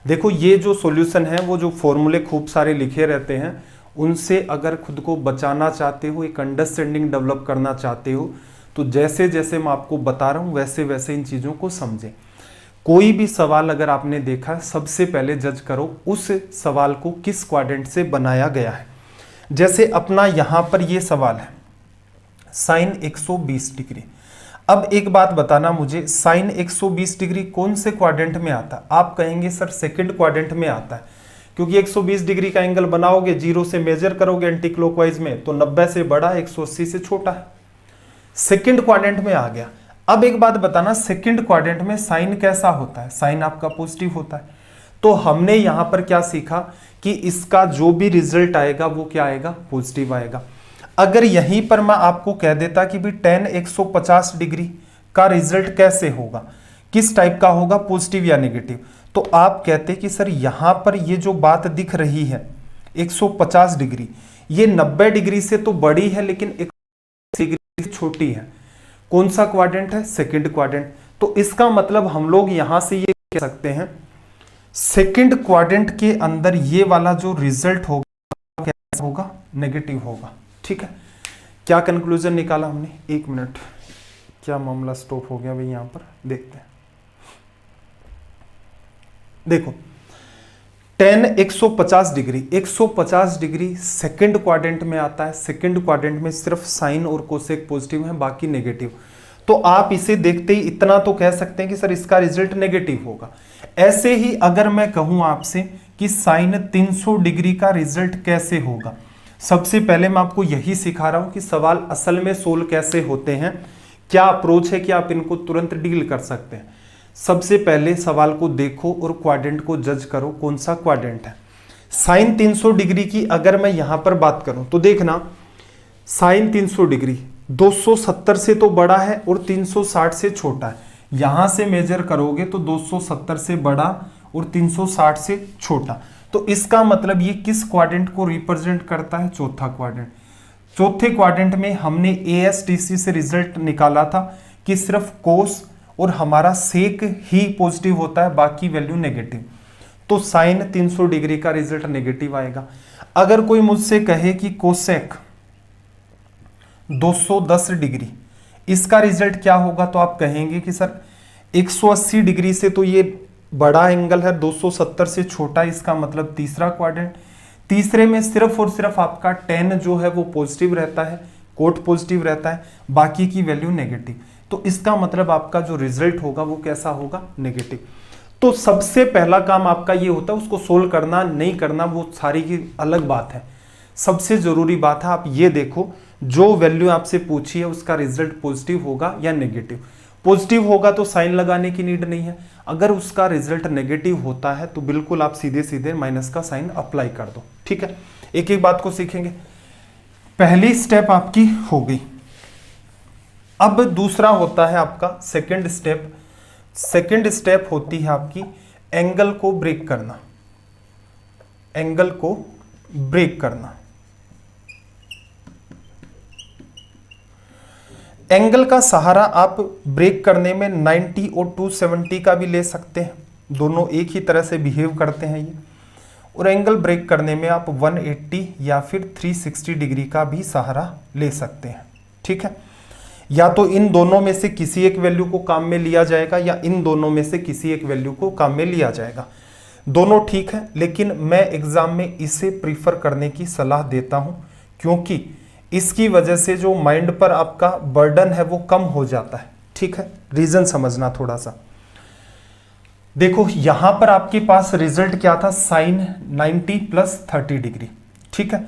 देखो ये जो सॉल्यूशन है, वो जो फॉर्मूले खूब सारे लिखे रहते हैं, उनसे अगर खुद को बचाना चाहते हो, एक अंडरस्टैंडिंग डेवलप करना चाहते हो, तो जैसे जैसे मैं आपको बता रहा हूं वैसे वैसे इन चीजों को समझें। कोई भी सवाल अगर आपने देखा, सबसे पहले जज करो उस सवाल को किस क्वाड्रेंट से बनाया गया है। जैसे अपना यहां पर ये सवाल है साइन 120 डिग्री। अब एक बात बताना मुझे, साइन 120 डिग्री कौन से क्वाड्रेंट में आता है। आप कहेंगे सर सेकंड क्वाड्रेंट में आता है, क्योंकि 120 डिग्री का एंगल बनाओगे, 0 से मेजर करोगे एंटी क्लॉकवाइज में, तो 90 से बड़ा 180 से छोटा है, सेकंड क्वाड्रेंट में आ गया। अब एक बात बताना, सेकंड क्वाड्रेंट में साइन कैसा होता है, साइन आपका पॉजिटिव होता है। तो हमने यहां पर क्या सीखा कि इसका जो भी रिजल्ट आएगा वो क्या आएगा, पॉजिटिव आएगा। अगर यहीं पर मैं आपको कह देता कि भी tan 150 डिग्री का रिजल्ट कैसे होगा, किस टाइप का होगा, पॉजिटिव या नेगेटिव, तो आप कहते कि सर यहां पर ये जो बात दिख रही है 150 डिग्री, ये 90 डिग्री से तो बड़ी है लेकिन 1 डिग्री से छोटी है। कौन सा क्वाड्रेंट है, सेकंड क्वाड्रेंट। तो इसका मतलब हम लोग यहां से ये कह सकते हैं सेकंड क्वाड्रेंट के अंदर ये वाला जो रिजल्ट होगा कैसा होगा, नेगेटिव होगा। ठीक है, क्या कंक्लूजन निकाला हमने, 1 मिनट, क्या मामला स्टॉप हो गया भाई, यहां पर देखते हैं। देखो tan 150 degree, 150 degree second quadrant में आता है। सेकंड क्वाड्रेंट में सिर्फ साइन और कोसेक पॉजिटिव है, बाकी नेगेटिव। तो आप इसे देखते ही इतना तो कह सकते हैं कि सर इसका रिजल्ट नेगेटिव होगा। ऐसे ही अगर मैं कहूं आपसे कि साइन 300 डिग्री का रिजल्ट कैसे होगा, सबसे पहले मैं आपको यही सिखा रहा हूं कि सवाल असल में सोल्व कैसे होते हैं, क्या अप्रोच है कि आप इनको तुरंत डील कर सकते हैं। सबसे पहले सवाल को देखो और क्वाड्रेंट को जज करो कौन सा क्वाड्रेंट है। साइन 300 डिग्री की अगर मैं यहां पर बात करूं तो देखना, साइन 300 डिग्री 270 से तो बड़ा है और 360 से छोटा है। यहां से मेजर करोगे तो 270 से बड़ा और 360 से छोटा, तो इसका मतलब ये किस क्वाड्रेंट को रिप्रेजेंट करता है? चौथा क्वाड्रेंट। चौथे क्वाड्रेंट में हमने ASTC से रिजल्ट निकाला था कि सिर्फ कोस और हमारा सेक ही पॉजिटिव होता है, बाकी वैल्यू नेगेटिव। तो साइन 300 डिग्री का रिजल्ट नेगेटिव आएगा। अगर कोई मुझसे कहे कि कोसेक 210 डिग्री, इसका रिजल्ट क्या होगा, तो आप कहेंगे कि सर 180 डिग्री से तो ये बड़ा एंगल है, 270 से छोटा, इसका मतलब तीसरा क्वाड्रेंट। तीसरे में सिर्फ और सिर्फ आपका tan जो है वो पॉजिटिव रहता है, कोट पॉजिटिव रहता है, बाकी की वैल्यू नेगेटिव। तो इसका मतलब आपका जो रिजल्ट होगा वो कैसा होगा? नेगेटिव। तो सबसे पहला काम आपका ये होता है, उसको सोल्व करना नहीं करना वो सारी की अलग बात है। सबसे जरूरी बात है आप ये देखो, जो वैल्यू आपसे पूछी है उसका रिजल्ट पॉजिटिव होगा या नेगेटिव। पॉजिटिव होगा तो साइन लगाने की नीड नहीं है, अगर उसका रिजल्ट नेगेटिव होता है तो बिल्कुल आप सीधे सीधे माइनस का साइन अप्लाई कर दो। ठीक है, एक एक बात को सीखेंगे। पहली स्टेप आपकी हो गई। अब दूसरा होता है आपका सेकंड स्टेप। सेकंड स्टेप होती है आपकी एंगल को ब्रेक करना। एंगल को ब्रेक करना। एंगल का सहारा आप ब्रेक करने में 90 और 270 का भी ले सकते हैं, दोनों एक ही तरह से बिहेव करते हैं ये। और एंगल ब्रेक करने में आप 180 या फिर 360 डिग्री का भी सहारा ले सकते हैं। ठीक है, या तो इन दोनों में से किसी एक वैल्यू को काम में लिया जाएगा या इन दोनों में से किसी एक वैल्यू को काम में लिया जाएगा, दोनों ठीक है, लेकिन मैं एग्जाम में इसे प्रीफर करने की सलाह देता हूं, क्योंकि इसकी वजह से जो माइंड पर आपका बर्डन है वो कम हो जाता है। ठीक है, रीजन समझना थोड़ा सा। देखो यहां पर आपके पास रिजल्ट क्या था? Sine 90 plus 30 degree. ठीक है,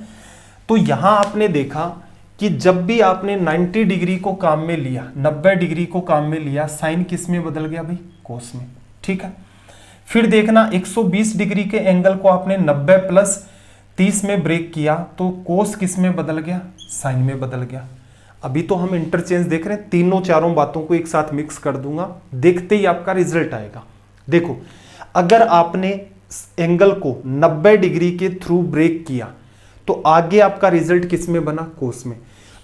तो यहां आपने देखा कि जब भी आपने 90 डिग्री को काम में लिया, 90 डिग्री को काम में लिया, साइन किस में बदल गया भाई? कोस में। ठीक है, फिर देखना 120 डिग्री के एंगल को आपने 90 प्लस 30 में ब्रेक किया तो कोस किस में बदल गया? साइन में बदल गया। अभी तो हम इंटरचेंज देख रहे हैं, तीनों चारों बातों को एक साथ मिक्स कर दूंगा, देखते ही आपका रिजल्ट आएगा। देखो अगर आपने एंगल को 90 डिग्री के थ्रू ब्रेक किया तो आगे आपका रिजल्ट किस में बना? कोस में।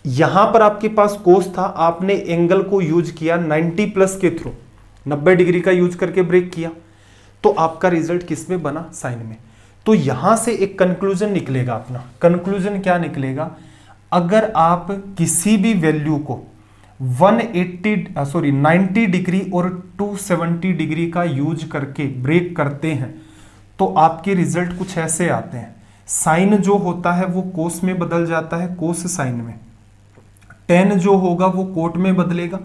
यहां पर आपके पास कोस था, आपने एंगल को यूज किया 90 प्लस के थ्रू, 90 डिग्री का यूज करके ब्रेक किया, तो आपका रिजल्ट किस में बना? साइन में। तो यहां से एक कंक्लूजन निकलेगा अपना। कंक्लूजन क्या निकलेगा? अगर आप किसी भी वैल्यू को 90 डिग्री और 270 डिग्री का यूज करके ब्रेक करते हैं तो आपके रिजल्ट कुछ ऐसे आते हैं। साइन जो होता है वो कोस में बदल जाता है, कोस साइन में। tan जो होगा वो कोट में बदलेगा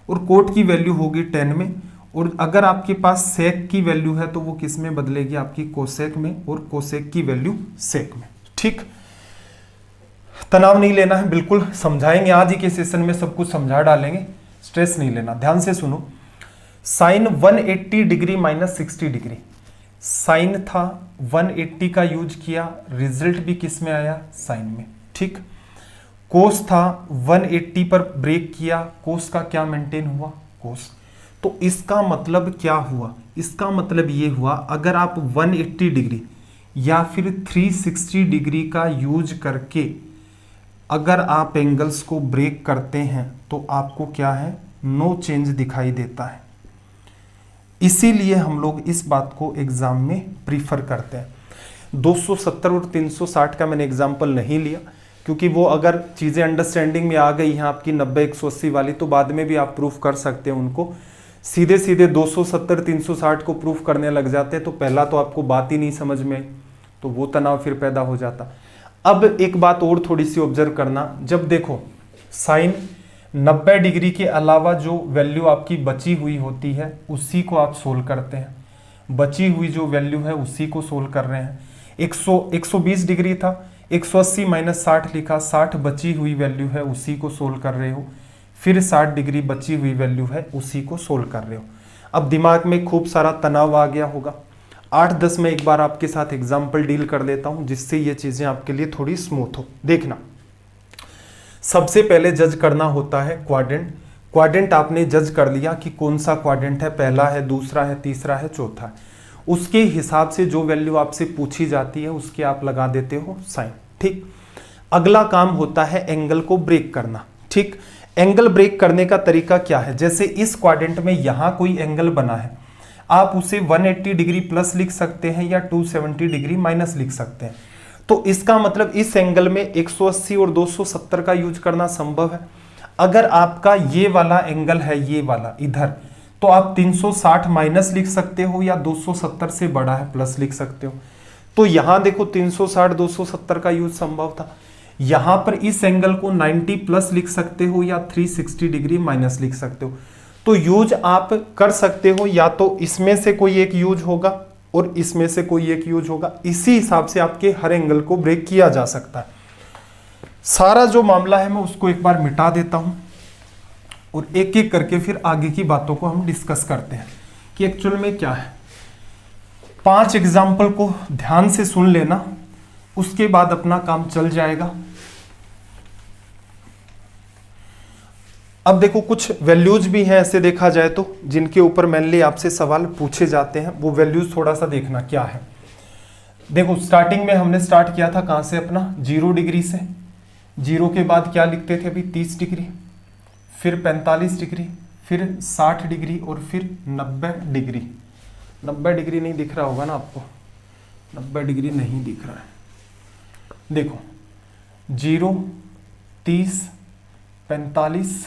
और कोट की वैल्यू होगी tan में। और अगर आपके पास सेक की वैल्यू है तो वो किस में बदलेगी? आपकी कोसेक में, और कोसेक की वैल्यू सेक में। ठीक, तनाव नहीं लेना है, बिल्कुल समझाएंगे आज ही के सेशन में, सब कुछ समझा डालेंगे, स्ट्रेस नहीं लेना। ध्यान से सुनो, sine 180 degree minus 60 degree, sine था 180 का यूज किया, रिजल्ट भी किस में आया? साइन में। ठीक, कोस था 180 पर ब्रेक किया, कोस का क्या मेंटेन हुआ? कोस। तो इसका मतलब क्या हुआ? इसका मतलब ये हुआ, अगर आप 180 डिग्री या फिर 360 डिग्री का यूज करके अगर आप एंगल्स को ब्रेक करते हैं तो आपको क्या है? नो चेंज दिखाई देता है। इसीलिए हम लोग इस बात को एग्जाम में प्रीफर करते हैं। 270 और 360 का मैंने एग्जाम्पल नहीं लिया, क्योंकि वो अगर चीज़ें अंडरस्टैंडिंग में आ गई हैं आपकी 90 180 वाली, तो बाद में भी आप प्रूफ कर सकते हैं उनको। सीधे सीधे 270 360 को प्रूफ करने लग जाते हैं तो पहला तो आपको बात ही नहीं समझ में आई, तो वो तनाव फिर पैदा हो जाता। अब एक बात और थोड़ी सी ऑब्जर्व करना, जब देखो साइन 90 डिग्री के अलावा जो वैल्यू आपकी बची हुई होती है उसी को आप सोल्व करते हैं। बची हुई जो वैल्यू है उसी को सोल्व कर रहे हैं। 120 डिग्री था, 180 माइनस 60 लिखा, 60 बची हुई वैल्यू है उसी को सोल्व कर रहे हो। फिर 60 डिग्री बची हुई वैल्यू है उसी को सोल्व कर रहे हो। अब दिमाग में खूब सारा तनाव आ गया होगा। 8-10 में एक बार आपके साथ एग्जाम्पल डील कर लेता हूं जिससे ये चीजें आपके लिए थोड़ी स्मूथ हो। देखना, सबसे पहले जज करना होता है क्वाड्रेंट। क्वाड्रेंट आपने जज कर लिया कि कौन सा क्वाड्रेंट है, पहला है, दूसरा है, तीसरा है, चौथा है। उसके हिसाब से जो वैल्यू आपसे पूछी जाती है उसके आप लगा देते हो साइन। ठीक, अगला काम होता है एंगल को ब्रेक करना। ठीक, एंगल ब्रेक करने का तरीका क्या है, जैसे इस क्वाड्रेंट में यहां कोई एंगल बना है, आप उसे 180 डिग्री प्लस लिख सकते हैं या 270 डिग्री माइनस लिख सकते हैं। तो इसका मतलब इस एंगल में 180 और 270 का यूज करना संभव है। अगर आपका ये वाला एंगल है, ये वाला इधर, तो आप 360 माइनस लिख सकते हो या 270 से बड़ा है प्लस लिख सकते हो। तो यहां देखो 360 270 का यूज संभव था। यहां पर इस एंगल को 90 प्लस लिख सकते हो या 360 डिग्री माइनस लिख सकते हो। तो यूज आप कर सकते हो, या तो इसमें से कोई एक यूज होगा और इसमें से कोई एक यूज होगा। इसी हिसाब से आपके हर एंगल को ब्रेक किया जा सकता है। सारा जो मामला है मैं उसको एक बार मिटा देता हूं और एक एक करके फिर आगे की बातों को हम डिस्कस करते हैं कि एक्चुअल में क्या है। 5 एग्जाम्पल को ध्यान से सुन लेना, उसके बाद अपना काम चल जाएगा। अब देखो, कुछ वैल्यूज भी हैं ऐसे देखा जाए तो जिनके ऊपर मेनली आपसे सवाल पूछे जाते हैं। वो वैल्यूज थोड़ा सा देखना क्या है। देखो, स्टार्टिंग में हमने स्टार्ट किया था कहां से, अपना 0 डिग्री से। 0 के बाद क्या लिखते थे अभी, 30 डिग्री, फिर 45 डिग्री, फिर 60 डिग्री और फिर 90 डिग्री। 90 डिग्री नहीं दिख रहा होगा ना आपको, 90 डिग्री नहीं दिख रहा है। देखो, 0, 30, 45,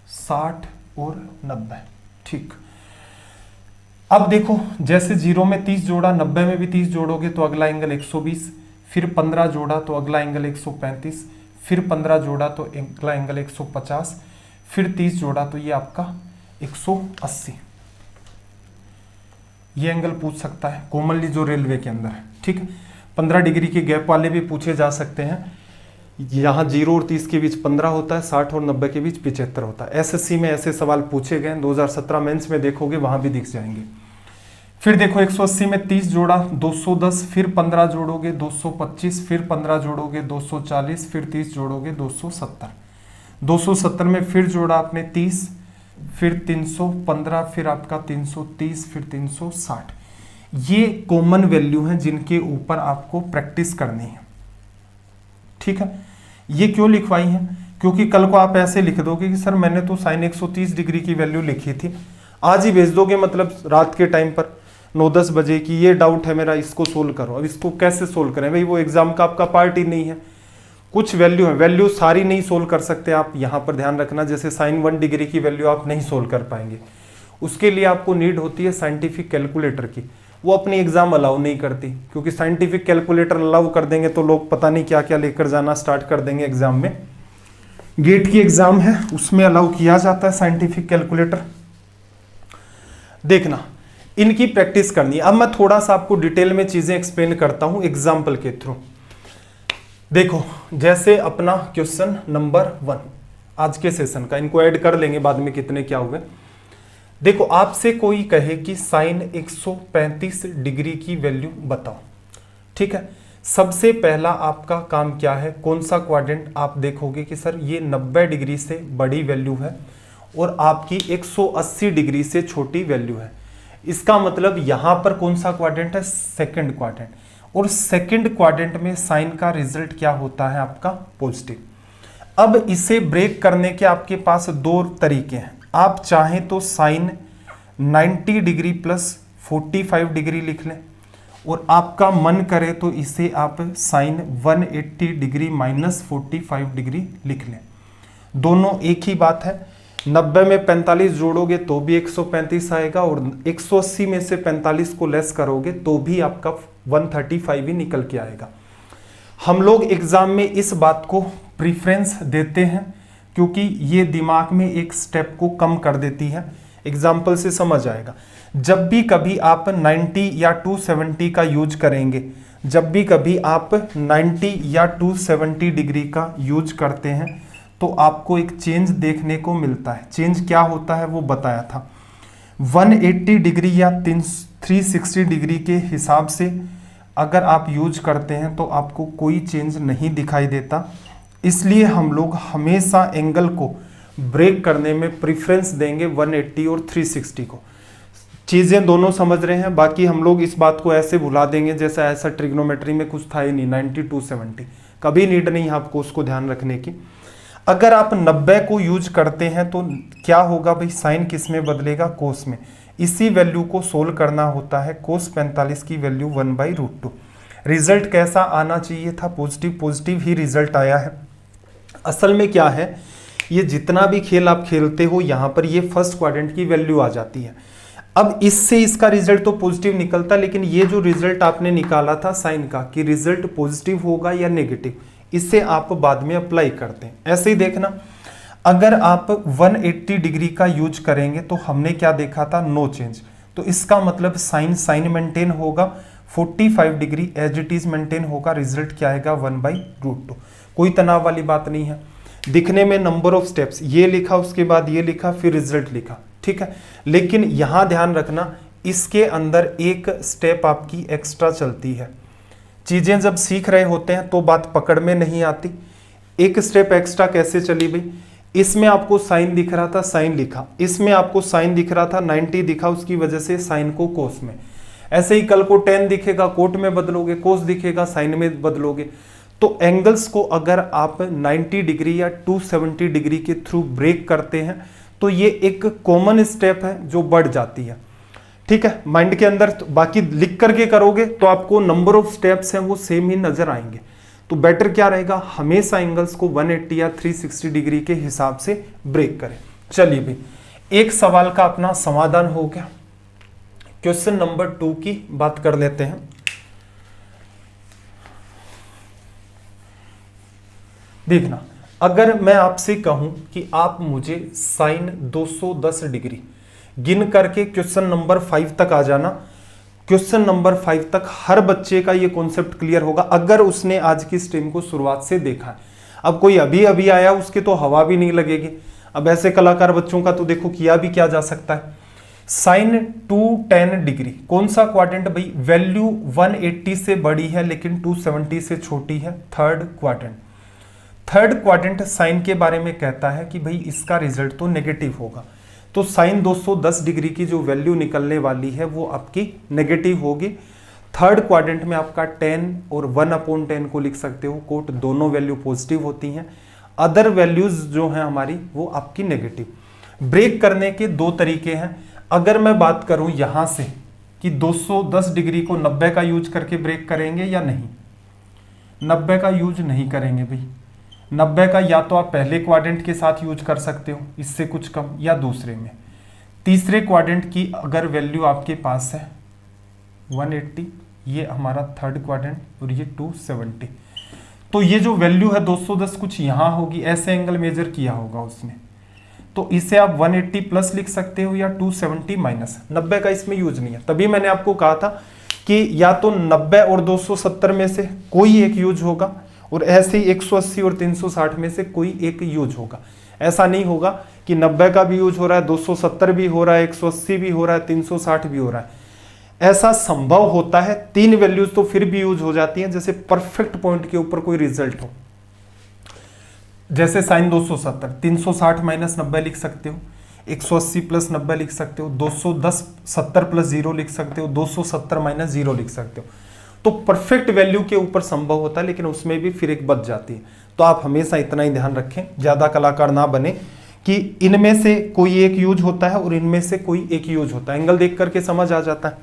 60 और 90। ठीक, अब देखो, जैसे 0 में 30 जोड़ा, 90 में भी 30 जोड़ोगे तो अगला एंगल 120, फिर 15 जोड़ा तो अगला एंगल 135, फिर 15 जोड़ा तो अगला एंगल 150, फिर 30 जोड़ा तो ये आपका 180। ये एंगल पूछ सकता है कॉमनली जो रेलवे के अंदर है। ठीक है, 15 डिग्री के गैप वाले भी पूछे जा सकते हैं। यहाँ 0 और 30 के बीच 15 होता है, 60 और 90 के बीच 75 होता है। एसएससी में ऐसे सवाल पूछे गए, 2017 मेंस में देखोगे वहां भी दिख जाएंगे। फिर देखो, 180 में 30 जोड़ा 210, फिर 15 जोड़ोगे 225, फिर 15 जोड़ोगे 240, फिर 30 जोड़ोगे 270। 270 में फिर जोड़ा आपने 30, फिर 315, फिर आपका 330, फिर 360। ये कॉमन वैल्यू हैं जिनके ऊपर आपको प्रैक्टिस करनी है। ठीक है, ये क्यों लिखवाई है, क्योंकि कल को आप ऐसे लिख दोगे कि सर मैंने तो साइन 130 डिग्री की वैल्यू लिखी थी, आज ही भेज दोगे, मतलब रात के टाइम पर 9-10 बजे की ये डाउट है मेरा, इसको सोल्व करो। अब इसको कैसे सोल्व करें भाई, वो एग्जाम का आपका पार्ट ही नहीं है। कुछ वैल्यू है, वैल्यू सारी नहीं सोल्व कर सकते आप, यहां पर ध्यान रखना। जैसे साइन 1 डिग्री की वैल्यू आप नहीं सोल्व कर पाएंगे, उसके लिए आपको नीड होती है साइंटिफिक कैलकुलेटर की। वो अपनी एग्जाम अलाउ नहीं करती, क्योंकि साइंटिफिक कैलकुलेटर अलाउ कर देंगे तो लोग पता नहीं क्या क्या लेकर जाना स्टार्ट कर देंगे एग्जाम में। गेट की एग्जाम है उसमें अलाउ किया जाता है साइंटिफिक कैलकुलेटर। देखना, इनकी प्रैक्टिस करनी है। अब मैं थोड़ा सा आपको डिटेल में चीजें एक्सप्लेन करता हूं एग्जाम्पल के थ्रू। देखो, जैसे अपना क्वेश्चन नंबर 1 आज के सेशन का, इनको ऐड कर लेंगे बाद में कितने क्या हुए। देखो, आपसे कोई कहे कि साइन 135 डिग्री की वैल्यू बताओ। ठीक है, सबसे पहला आपका काम क्या है, कौन सा क्वाड्रेंट, आप देखोगे कि सर ये 90 डिग्री से बड़ी वैल्यू है और आपकी 180 डिग्री से छोटी वैल्यू है। इसका मतलब यहां पर कौन सा क्वाड्रेंट है, सेकंड क्वाड्रेंट। और सेकंड क्वाड्रेंट में साइन का रिजल्ट क्या होता है आपका, पॉजिटिव। अब इसे ब्रेक करने के आपके पास 2 तरीके हैं। आप चाहें तो साइन 90 डिग्री प्लस 45 डिग्री लिख लें, और आपका मन करे तो इसे आप साइन 180 डिग्री माइनस 45 डिग्री लिख लें। दोनों एक ही बात है। 90 में 45 जोड़ोगे तो भी 135 आएगा, और 180 में से 45 को लेस करोगे तो भी आपका 135 ही निकल के आएगा। हम लोग एग्जाम में इस बात को प्रीफरेंस देते हैं, क्योंकि ये दिमाग में एक स्टेप को कम कर देती है। एग्जाम्पल से समझ आएगा। जब भी कभी आप 90 या 270 का यूज करेंगे, जब भी कभी आप 90 या 270 डिग्री का यूज करते हैं तो आपको एक चेंज देखने को मिलता है। चेंज क्या होता है वो बताया था। 180 डिग्री या 360 डिग्री के हिसाब से अगर आप यूज करते हैं तो आपको कोई चेंज नहीं दिखाई देता। इसलिए हम लोग हमेशा एंगल को ब्रेक करने में प्रेफरेंस देंगे 180 और 360 को। चीज़ें दोनों समझ रहे हैं, बाकी हम लोग इस बात को ऐसे भुला देंगे जैसा ऐसा ट्रिग्नोमेट्री में कुछ था ही नहीं। 90 270 कभी नीड नहीं है आपको उसको ध्यान रखने की। अगर आप 90 को यूज करते हैं तो क्या होगा भाई, साइन किस में बदलेगा, कोस में। इसी वैल्यू को सोल्व करना होता है, कोस 45 की वैल्यू 1/√2। रिजल्ट कैसा आना चाहिए था, पॉजिटिव, पॉजिटिव ही रिजल्ट आया है। असल में क्या है, ये जितना भी खेल आप खेलते हो यहाँ पर ये फर्स्ट क्वाड्रेंट की वैल्यू आ जाती है। अब इससे इसका रिजल्ट तो पॉजिटिव निकलता, लेकिन ये जो रिजल्ट आपने निकाला था साइन का कि रिजल्ट पॉजिटिव होगा या नेगेटिव, इससे आप बाद में अप्लाई करते हैं। ऐसे ही देखना, अगर आप 180 डिग्री का यूज करेंगे तो हमने क्या देखा था, नो चेंज। तो इसका मतलब साइन मेंटेन होगा, 45 degree as it is maintain होगा। रिजल्ट क्या आएगा, 1/√2। कोई तनाव वाली बात नहीं है। दिखने में नंबर ऑफ स्टेप्स ये लिखा, उसके बाद ये लिखा, फिर रिजल्ट लिखा, ठीक है। लेकिन यहां ध्यान रखना, इसके अंदर एक स्टेप आपकी एक्स्ट्रा चलती है। चीजें जब सीख रहे होते हैं तो बात पकड़ में नहीं आती। एक स्टेप एक्स्ट्रा कैसे चली भाई, इसमें आपको साइन दिख रहा था, साइन लिखा, इसमें आपको साइन दिख रहा था, 90 दिखा, उसकी वजह से साइन को कोस में। ऐसे ही कल को 10 दिखेगा, कोट में बदलोगे, कोस दिखेगा, साइन में बदलोगे। तो एंगल्स को अगर आप 90 डिग्री या 270 डिग्री के थ्रू ब्रेक करते हैं तो ये एक कॉमन स्टेप है जो बढ़ जाती है, ठीक है। माइंड के अंदर बाकी लिख करके करोगे तो आपको नंबर ऑफ स्टेप्स हैं वो सेम ही नजर आएंगे। तो बेटर क्या रहेगा, हमेशा एंगल्स को 180 या 360 डिग्री के हिसाब से ब्रेक करें। चलिए भाई, एक सवाल का अपना समाधान हो गया। क्वेश्चन नंबर 2 की बात कर लेते हैं। देखना, अगर मैं आपसे कहूं कि आप मुझे साइन 210 डिग्री गिन करके क्वेश्चन नंबर 5 तक आ जाना। क्वेश्चन नंबर 5 तक हर बच्चे का ये कॉन्सेप्ट क्लियर होगा अगर उसने आज की स्ट्रीम को शुरुआत से देखा है। अब कोई अभी अभी आया, उसके तो हवा भी नहीं लगेगी। अब ऐसे कलाकार बच्चों का तो देखो किया भी क्या जा सकता है। साइन 210 डिग्री कौन सा क्वाड्रेंट भाई, वैल्यू 180 से बड़ी है लेकिन 270 से छोटी है, third quadrant. Third quadrant sine के बारे में कहता है कि भाई इसका रिजल्ट तो नेगेटिव होगा। तो साइन 210 डिग्री की जो वैल्यू निकलने वाली है वो आपकी नेगेटिव होगी। थर्ड क्वाड्रेंट में आपका 10 और 1/10 को लिख सकते हो, कोट दोनों वैल्यू पॉजिटिव होती हैं। अदर वैल्यूज जो हैं हमारी वो आपकी नेगेटिव। ब्रेक करने के दो तरीके हैं। अगर मैं बात करूं यहां से कि 210 डिग्री को 90 का यूज करके ब्रेक करेंगे या नहीं, 90 का यूज नहीं करेंगे भाई। 90 का या तो आप पहले क्वाड्रेंट के साथ यूज कर सकते हो इससे कुछ कम, या दूसरे में। तीसरे क्वाड्रेंट की अगर वैल्यू आपके पास है 180, ये हमारा थर्ड क्वाड्रेंट और ये 270, तो ये जो वैल्यू है 210 कुछ यहां होगी, ऐसे एंगल मेजर किया होगा उसने। तो इसे आप 180 प्लस लिख सकते हो या 270 माइनस। 90 का इसमें यूज नहीं है। तभी मैंने आपको कहा था कि या तो 90 और 270 में से कोई एक यूज होगा, और ऐसे ही 180 और 360 में से कोई एक यूज होगा। ऐसा नहीं होगा कि 90 का भी यूज हो रहा है, 270 भी हो रहा है, 180 भी हो रहा है, 360 भी हो रहा है। ऐसा संभव होता है। 3 वैल्यूज तो फिर भी यूज हो जाती हैं, जैसे परफेक्ट पॉइंट के ऊपर कोई रिजल्ट हो, जैसे साइन 270, 360 माइनस 90 लिख सकते हो, 180 प्लस 90 लिख सकते हो, 210 70 प्लस 0 लिख सकते हो, 270 माइनस 0 लिख सकते हो। तो परफेक्ट वैल्यू के ऊपर संभव होता है, लेकिन उसमें भी फिर एक बच जाती है। तो आप हमेशा इतना ही ध्यान रखें, ज्यादा कलाकार ना बने कि इनमें से कोई एक यूज होता है और इनमें से कोई एक यूज होता है। एंगल देख करके समझ आ जाता है।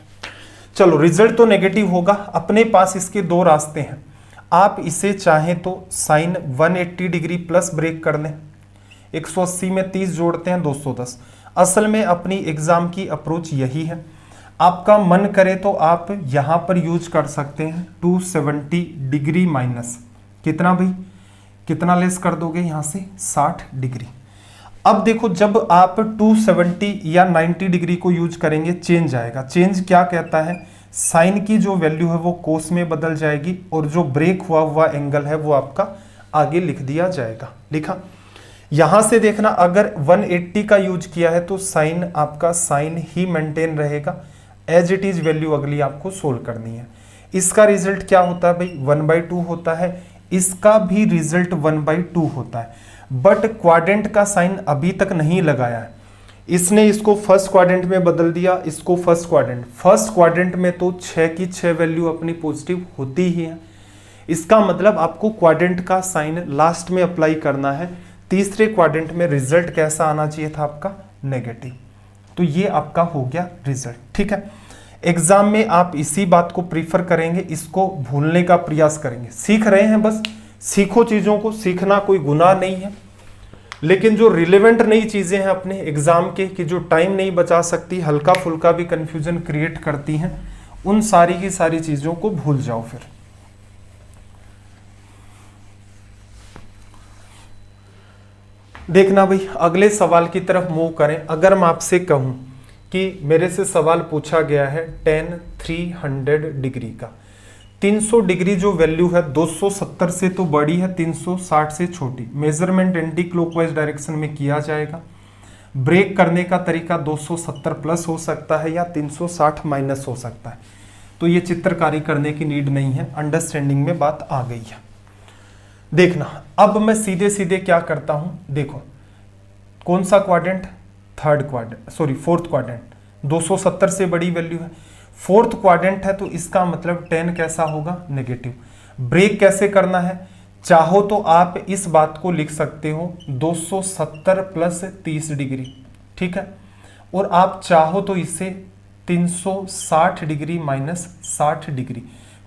चलो, रिजल्ट तो नेगेटिव होगा। अपने पास इसके दो रास्ते हैं। आप इसे चाहें तो साइन 180 डिग्री प्लस ब्रेक कर लें, 180 में 30 जोड़ते हैं 210। असल में अपनी एग्जाम की अप्रोच यही है। आपका मन करे तो आप यहां पर यूज कर सकते हैं 270 डिग्री माइनस कितना भाई, कितना लेस कर दोगे यहां से, 60 डिग्री। अब देखो, जब आप 270 या 90 डिग्री को यूज करेंगे चेंज आएगा। चेंज क्या कहता है, साइन की जो वैल्यू है वो कोस में बदल जाएगी और जो ब्रेक हुआ हुआ एंगल है वो आपका आगे लिख दिया जाएगा। लिखा। यहां से देखना, अगर 180 का यूज किया है तो साइन आपका साइन ही मेंटेन रहेगा, एज इट इज वैल्यू अगली आपको सोल्व करनी है। इसका रिजल्ट क्या होता है भाई, 1/2 होता है, इसका भी रिजल्ट 1/2 होता है, बट क्वाड्रेंट का साइन अभी तक नहीं लगाया है। इसने इसको फर्स्ट क्वाड्रेंट में बदल दिया, इसको फर्स्ट क्वाड्रेंट में तो 6 की 6 वैल्यू अपनी पॉजिटिव होती ही है। इसका मतलब आपको क्वाड्रेंट का साइन लास्ट में अप्लाई करना है। तीसरे क्वाड्रेंट में रिजल्ट कैसा आना चाहिए था आपका, नेगेटिव। तो ये आपका हो गया रिजल्ट, ठीक है। एग्जाम में आप इसी बात को प्रीफर करेंगे, इसको भूलने का प्रयास करेंगे। सीख रहे हैं, बस सीखो चीजों को, सीखना कोई गुनाह नहीं है, लेकिन जो रिलेवेंट नई चीजें हैं अपने एग्जाम के, कि जो टाइम नहीं बचा सकती, हल्का फुल्का भी कंफ्यूजन क्रिएट करती हैं, उन सारी की सारी चीजों को भूल जाओ। फिर देखना भाई, अगले सवाल की तरफ मूव करें। अगर मैं आपसे कहूं कि मेरे से सवाल पूछा गया है tan 300 डिग्री का, 300 डिग्री जो वैल्यू है 270 से तो बड़ी है, 360 से छोटी, मेजरमेंट एंटी क्लॉकवाइज डायरेक्शन में किया जाएगा। ब्रेक करने का तरीका 270 प्लस हो सकता है या 360 माइनस हो सकता है। तो ये चित्रकारी करने की नीड नहीं है, अंडरस्टैंडिंग में बात आ गई है। देखना, अब मैं सीधे सीधे क्या करता हूं, देखो कौन सा क्वाड्रेंट, फोर्थ क्वाड्रेंट, 270 से बड़ी वैल्यू है, फोर्थ क्वाड्रेंट है, तो इसका मतलब tan कैसा होगा, नेगेटिव। ब्रेक कैसे करना है, चाहो तो आप इस बात को लिख सकते हो 270 प्लस 30 डिग्री, ठीक है, और आप चाहो तो इसे 360 डिग्री माइनस 60 डिग्री।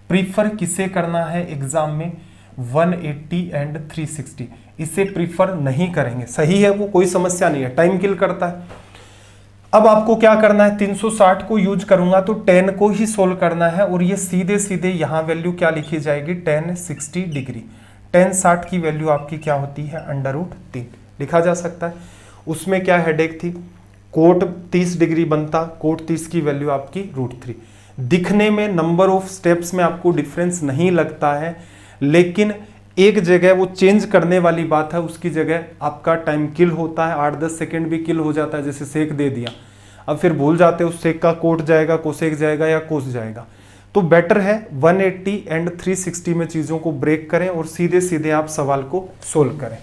प्रीफर किसे करना है एग्जाम में, 180 एंड 360, इसे प्रीफर नहीं करेंगे, सही है, वो कोई समस्या नहीं है, टाइम किल करता है। अब आपको क्या करना है, 360 को यूज करूंगा तो tan को ही सोल्व करना है, और ये सीधे सीधे यहां वैल्यू क्या लिखी जाएगी, tan 60 डिग्री। tan 60 की वैल्यू आपकी क्या होती है, √3 लिखा जा सकता है। उसमें क्या हेडेक थी, कोट 30 डिग्री बनता, कोट 30 की वैल्यू आपकी √3। दिखने में नंबर ऑफ स्टेप्स में आपको डिफरेंस नहीं लगता है, लेकिन एक जगह वो चेंज करने वाली बात है, उसकी जगह आपका टाइम किल होता है, 8-10 सेकेंड भी किल हो जाता है। जैसे सेक दे दिया, अब फिर भूल जाते उस सेक का कोट जाएगा, कोसेक जाएगा या कोस जाएगा। तो बेटर है 180 एंड 360 में चीजों को ब्रेक करें और सीधे सीधे आप सवाल को सोल्व करें।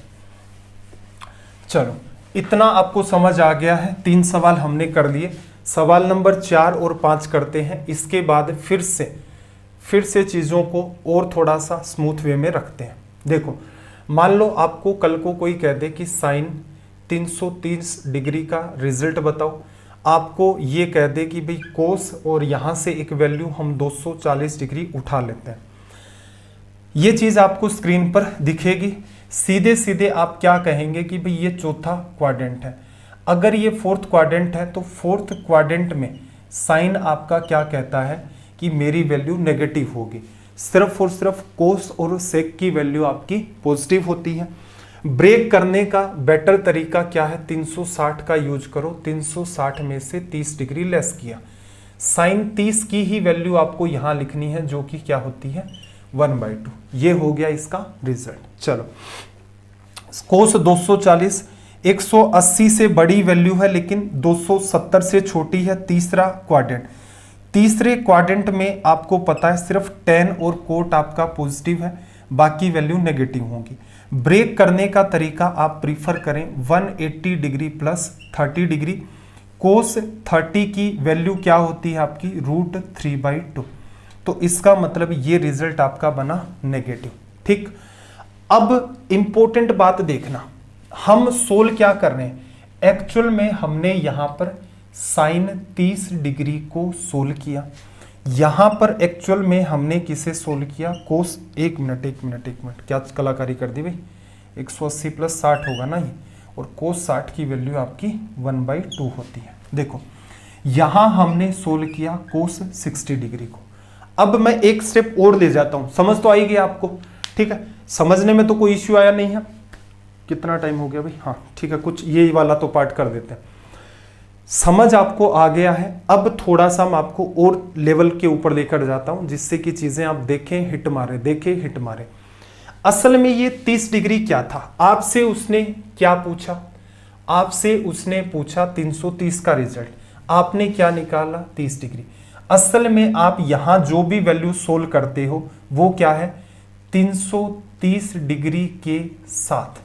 चलो, इतना आपको समझ आ गया है, 3 सवाल हमने कर लिए। सवाल नंबर 4 और 5 करते हैं, इसके बाद फिर से चीजों को और थोड़ा सा स्मूथ वे में रखते हैं। देखो, मान लो आपको कल को कोई कह दे कि साइन 330 डिग्री का रिजल्ट बताओ, आपको ये कह दे कि भाई कोस और यहां से एक वैल्यू हम 240 डिग्री उठा लेते हैं। ये चीज आपको स्क्रीन पर दिखेगी, सीधे सीधे आप क्या कहेंगे कि भाई ये चौथा क्वाड्रेंट है। अगर ये फोर्थ क्वाड्रेंट है तो फोर्थ क्वाड्रेंट में साइन आपका क्या कहता है कि मेरी वैल्यू नेगेटिव होगी, सिर्फ और सिर्फ कोस और सेक की वैल्यू आपकी पॉजिटिव होती है। ब्रेक करने का बेटर तरीका क्या है, 360 का यूज करो, 360 में से 30 डिग्री लेस किया, साइन 30 की ही वैल्यू आपको यहां लिखनी है, जो कि क्या होती है 1/2। ये हो गया इसका रिजल्ट। चलो, कोस 240 180 से बड़ी वैल्यू है, लेकिन 270 से छोटी है। तीसरा क्वाड्रेंट, तीसरे क्वाड्रेंट में आपको पता है सिर्फ tan और कोट आपका पॉजिटिव है, बाकी वैल्यू नेगेटिव होगी। ब्रेक करने का तरीका आप प्रीफर करें 180 डिग्री प्लस 30 डिग्री। कोस 30 की वैल्यू क्या होती है आपकी, √3/2। तो इसका मतलब ये रिजल्ट आपका बना नेगेटिव, ठीक। अब इंपॉर्टेंट बात देखना, हम सोल्व क्या कर रहे हैं, एक्चुअल में हमने यहां पर साइन 30 डिग्री को सोल्व किया, यहां पर एक्चुअल में हमने किसे सोल्व किया, कोस। एक मिनट, क्या कलाकारी कर दी भाई, 180 प्लस 60 होगा ना ये, और कोस 60 की वैल्यू आपकी 1/2 होती है। देखो, यहां हमने सोल्व किया कोस 60 डिग्री को। अब मैं एक स्टेप और ले जाता हूं, समझ तो आई गई आपको, ठीक है, समझने में तो कोई इश्यू आया नहीं है। कितना टाइम हो गया भाई, हाँ ठीक है, कुछ ये वाला तो पार्ट कर देते हैं। समझ आपको आ गया है। अब थोड़ा सा मैं आपको और लेवल के ऊपर लेकर जाता हूं, जिससे कि चीजें आप देखें हिट मारे। असल में ये 30 डिग्री क्या था, आपसे उसने क्या पूछा, आपसे उसने पूछा 330 का रिजल्ट, आपने क्या निकाला 30 डिग्री। असल में आप यहां जो भी वैल्यू सोल्व करते हो वो क्या है, 330 डिग्री के साथ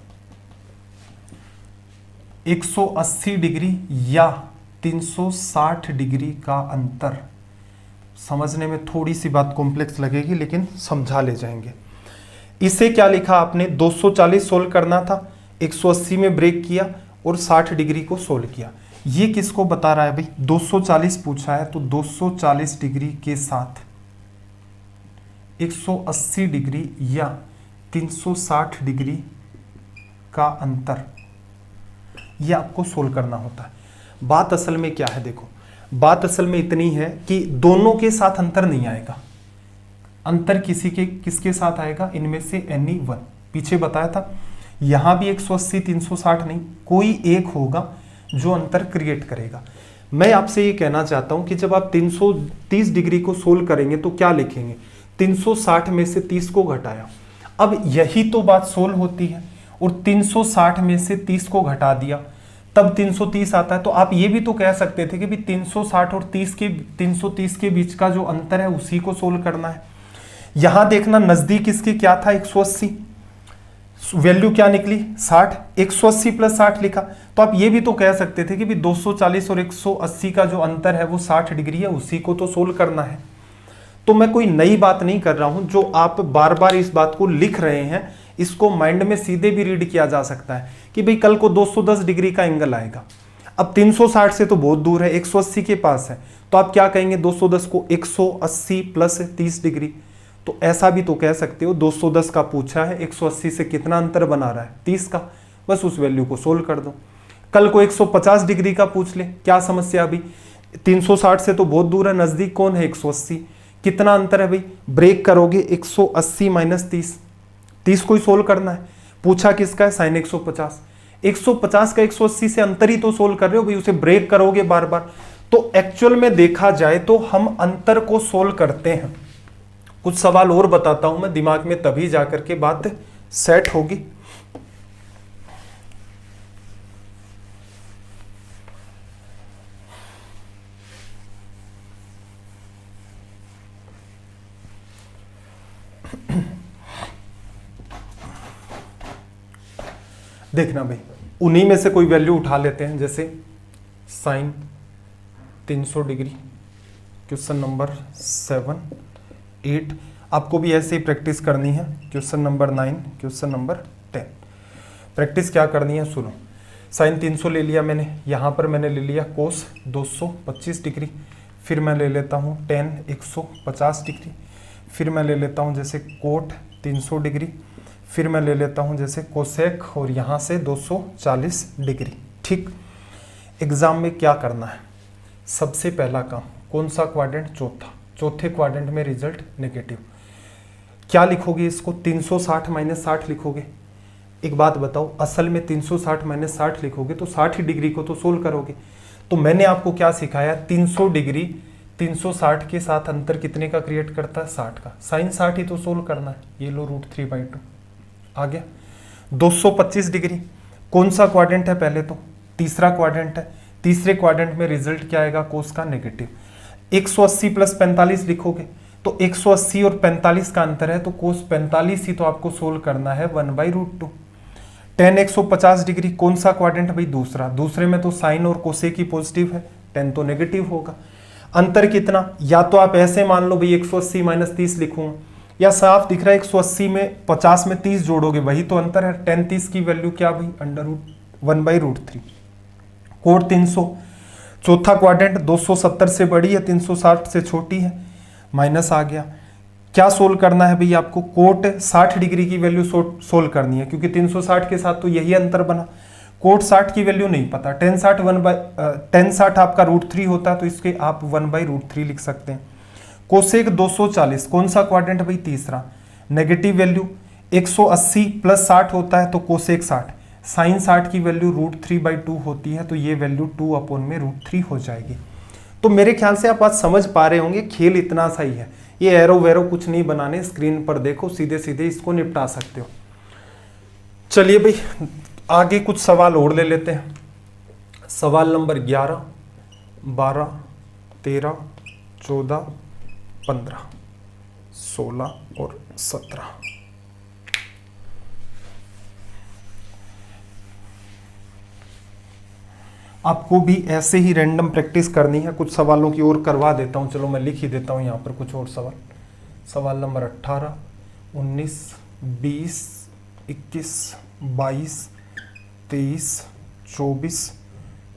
180 डिग्री या 360 डिग्री का अंतर। समझने में थोड़ी सी बात कॉम्प्लेक्स लगेगी लेकिन समझा ले जाएंगे। इसे क्या लिखा आपने, 240 सोल्व करना था, 180 में ब्रेक किया और 60 डिग्री को सोल्व किया। ये किसको बता रहा है भाई, 240 पूछा है तो 240 डिग्री के साथ 180 डिग्री या 360 डिग्री का अंतर, ये आपको सोल्व करना होता है। बात असल में क्या है, देखो बात असल में इतनी है कि दोनों के साथ अंतर नहीं आएगा। अंतर किसके साथ आएगा, इनमें से एनी वन। पीछे बताया था यहां भी 180 360 नहीं, कोई एक होगा जो अंतर क्रिएट करेगा। मैं आपसे ये कहना चाहता हूं कि जब आप 330 डिग्री को सोल्व करेंगे तो क्या लिखेंगे, 360 में से 30 को घटाया। अब यही तो बात सोल्व होती है, और 360 में से 30 को घटा दिया तब 330 आता है। तो आप ये भी तो कह सकते थे कि भी 360 और 330 के बीच का जो अंतर है उसी को सोल्व करना है। यहां देखना नजदीक इसके क्या था, 180, वैल्यू क्या निकली 60, 180 प्लस 60 लिखा। तो आप ये भी तो कह सकते थे कि भी 240 और 180 का जो अंतर है वो 60 डिग्री है, उसी को तो सोल्व करना है। तो मैं कोई नई बात नहीं कर रहा हूं, जो आप बार बार इस बात को लिख रहे हैं इसको माइंड में सीधे भी रीड किया जा सकता है कि भाई कल को 210 डिग्री का एंगल आएगा। अब 360 से तो बहुत दूर है, 180 के पास है, तो आप क्या कहेंगे 210 को 180 प्लस 30 डिग्री। तो ऐसा भी तो कह सकते हो 210 का पूछा है, 180 से कितना अंतर बना रहा है 30 का, बस उस वैल्यू को सोल्व कर दो। कल को 150 डिग्री का पूछ ले, क्या समस्या, अभी 360 से तो बहुत दूर है, नजदीक कौन है 180, कितना अंतर है भाई, ब्रेक करोगे 180 माइनस 30 को ही सोल्व करना है। पूछा किसका है, साइन 150, 150 का 180 से अंतर ही तो सोल्व कर रहे हो भाई, उसे ब्रेक करोगे बार बार। तो एक्चुअल में देखा जाए तो हम अंतर को सोल्व करते हैं। कुछ सवाल और बताता हूं मैं दिमाग में, तभी जाकर के बात सेट होगी। देखना भाई, उन्हीं में से कोई वैल्यू उठा लेते हैं, जैसे साइन 300 डिग्री, क्वेश्चन नंबर 7, 8। आपको भी ऐसे ही प्रैक्टिस करनी है, question number 9, question number 10। Practice क्या करनी है, सुनो। साइन 300 ले लिया मैंने, यहाँ पर मैंने ले लिया कोस 225 डिग्री, फिर मैं ले लेता हूँ टेन 150 डिग्री, फिर मैं ले लेता हूँ जैसे कोट 300 डिग्री, फिर मैं ले लेता हूँ जैसे कोसेक और यहाँ से 240 डिग्री। ठीक, एग्जाम में क्या करना है, सबसे पहला काम, कौन सा क्वाड्रेंट, चौथा, चौथे क्वाड्रेंट में रिजल्ट नेगेटिव। क्या लिखोगे इसको, 360 माइनस 60 लिखोगे। एक बात बताओ, असल में 360 माइनस 60 लिखोगे तो 60 डिग्री को तो सोल्व करोगे। तो मैंने आपको क्या सिखाया, 300 डिग्री 360 के साथ अंतर कितने का क्रिएट करता है, 60 का, साइन 60 ही तो सोल्व करना है। ये लो √3/2 आ गया। 225 डिग्री कौन सा क्वाड्रेंट है, पहले तो तीसरा क्वाड्रेंट है, तीसरे क्वाड्रेंट में रिजल्ट क्या आएगा, कोस का नेगेटिव। 180 प्लस 45 लिखोगे तो 180 और 45 का अंतर है, तो कोस 45 ही तो आपको सोल्व करना है 1/√2। टेन 150 डिग्री कौन सा क्वाड्रेंट भाई, दूसरा, दूसरे में तो साइन और कोसेक ही पॉजिटिव है, टेन तो नेगेटिव होगा। अंतर कितना, या तो आप ऐसे मान लो भाई 180 माइनस 30 लिखूंगा, या साफ दिख रहा है 180 में 50 में 30 जोड़ोगे वही तो अंतर है। टेन 30 की वैल्यू क्या भाई, √1/√3। कोट 300, चौथा क्वाड्रेंट 270 से बड़ी है, 360 से छोटी है, माइनस आ गया। क्या सोल्व करना है भाई आपको, कोट 60 डिग्री की वैल्यू सोल्व करनी है, क्योंकि 360 के साथ तो यही अंतर बना। कोट 60 की वैल्यू नहीं पता, टेन 60 आपका √3 होता है, तो इसके आप 1/√3 लिख सकते हैं। कोसेक 240 कौन सा क्वाड्रेंट भाई, तीसरा, नेगेटिव वैल्यू 180 प्लस 60 होता है, तो कोसेक 60, साइन 60 की वैल्यू √3/2 होती है, तो ये वैल्यू 2/√3 हो जाएगी। तो मेरे ख्याल से आप आज समझ पा रहे होंगे, खेल इतना सा ही है, ये एरो वेरो कुछ नहीं बनाने, स्क्रीन पर देखो, सीधे सीधे इसको निपटा सकते हो। चलिए भाई आगे कुछ सवाल और ले लेते हैं। सवाल नंबर 11, 12, 13, 14, 15, 16 और 17। आपको भी ऐसे ही रैंडम प्रैक्टिस करनी है। कुछ सवालों की ओर करवा देता हूँ, चलो मैं लिख ही देता हूँ यहाँ पर कुछ और सवाल। सवाल नंबर 18, 19, 20, 21, 22, 23, 24,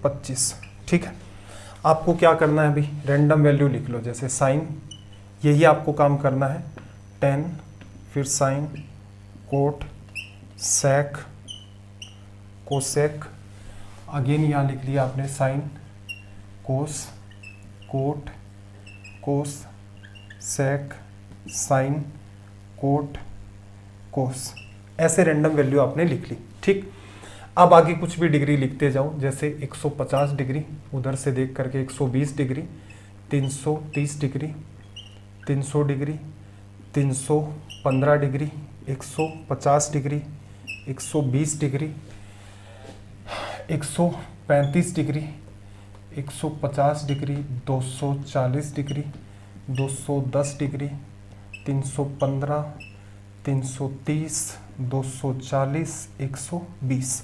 25। ठीक है, आपको क्या करना है अभी, रैंडम वैल्यू लिख लो। जैसे साइन, यही आपको काम करना है, 10, फिर साइन, कोट, सेक, कोसेक, अगेन यहाँ लिख लिया आपने साइन, कोस, कोट, कोस, सेक, साइन, कोट, कोस। ऐसे रैंडम वैल्यू आपने लिख ली। ठीक, अब आगे कुछ भी डिग्री लिखते जाओ। जैसे 150 डिग्री, उधर से देख करके 120 degree, 330 degree, 300 degree, 315 degree, 150 degree, 120 degree, 135 degree, 150 degree, 240 degree, 210 degree, 315, 330, 240, 120।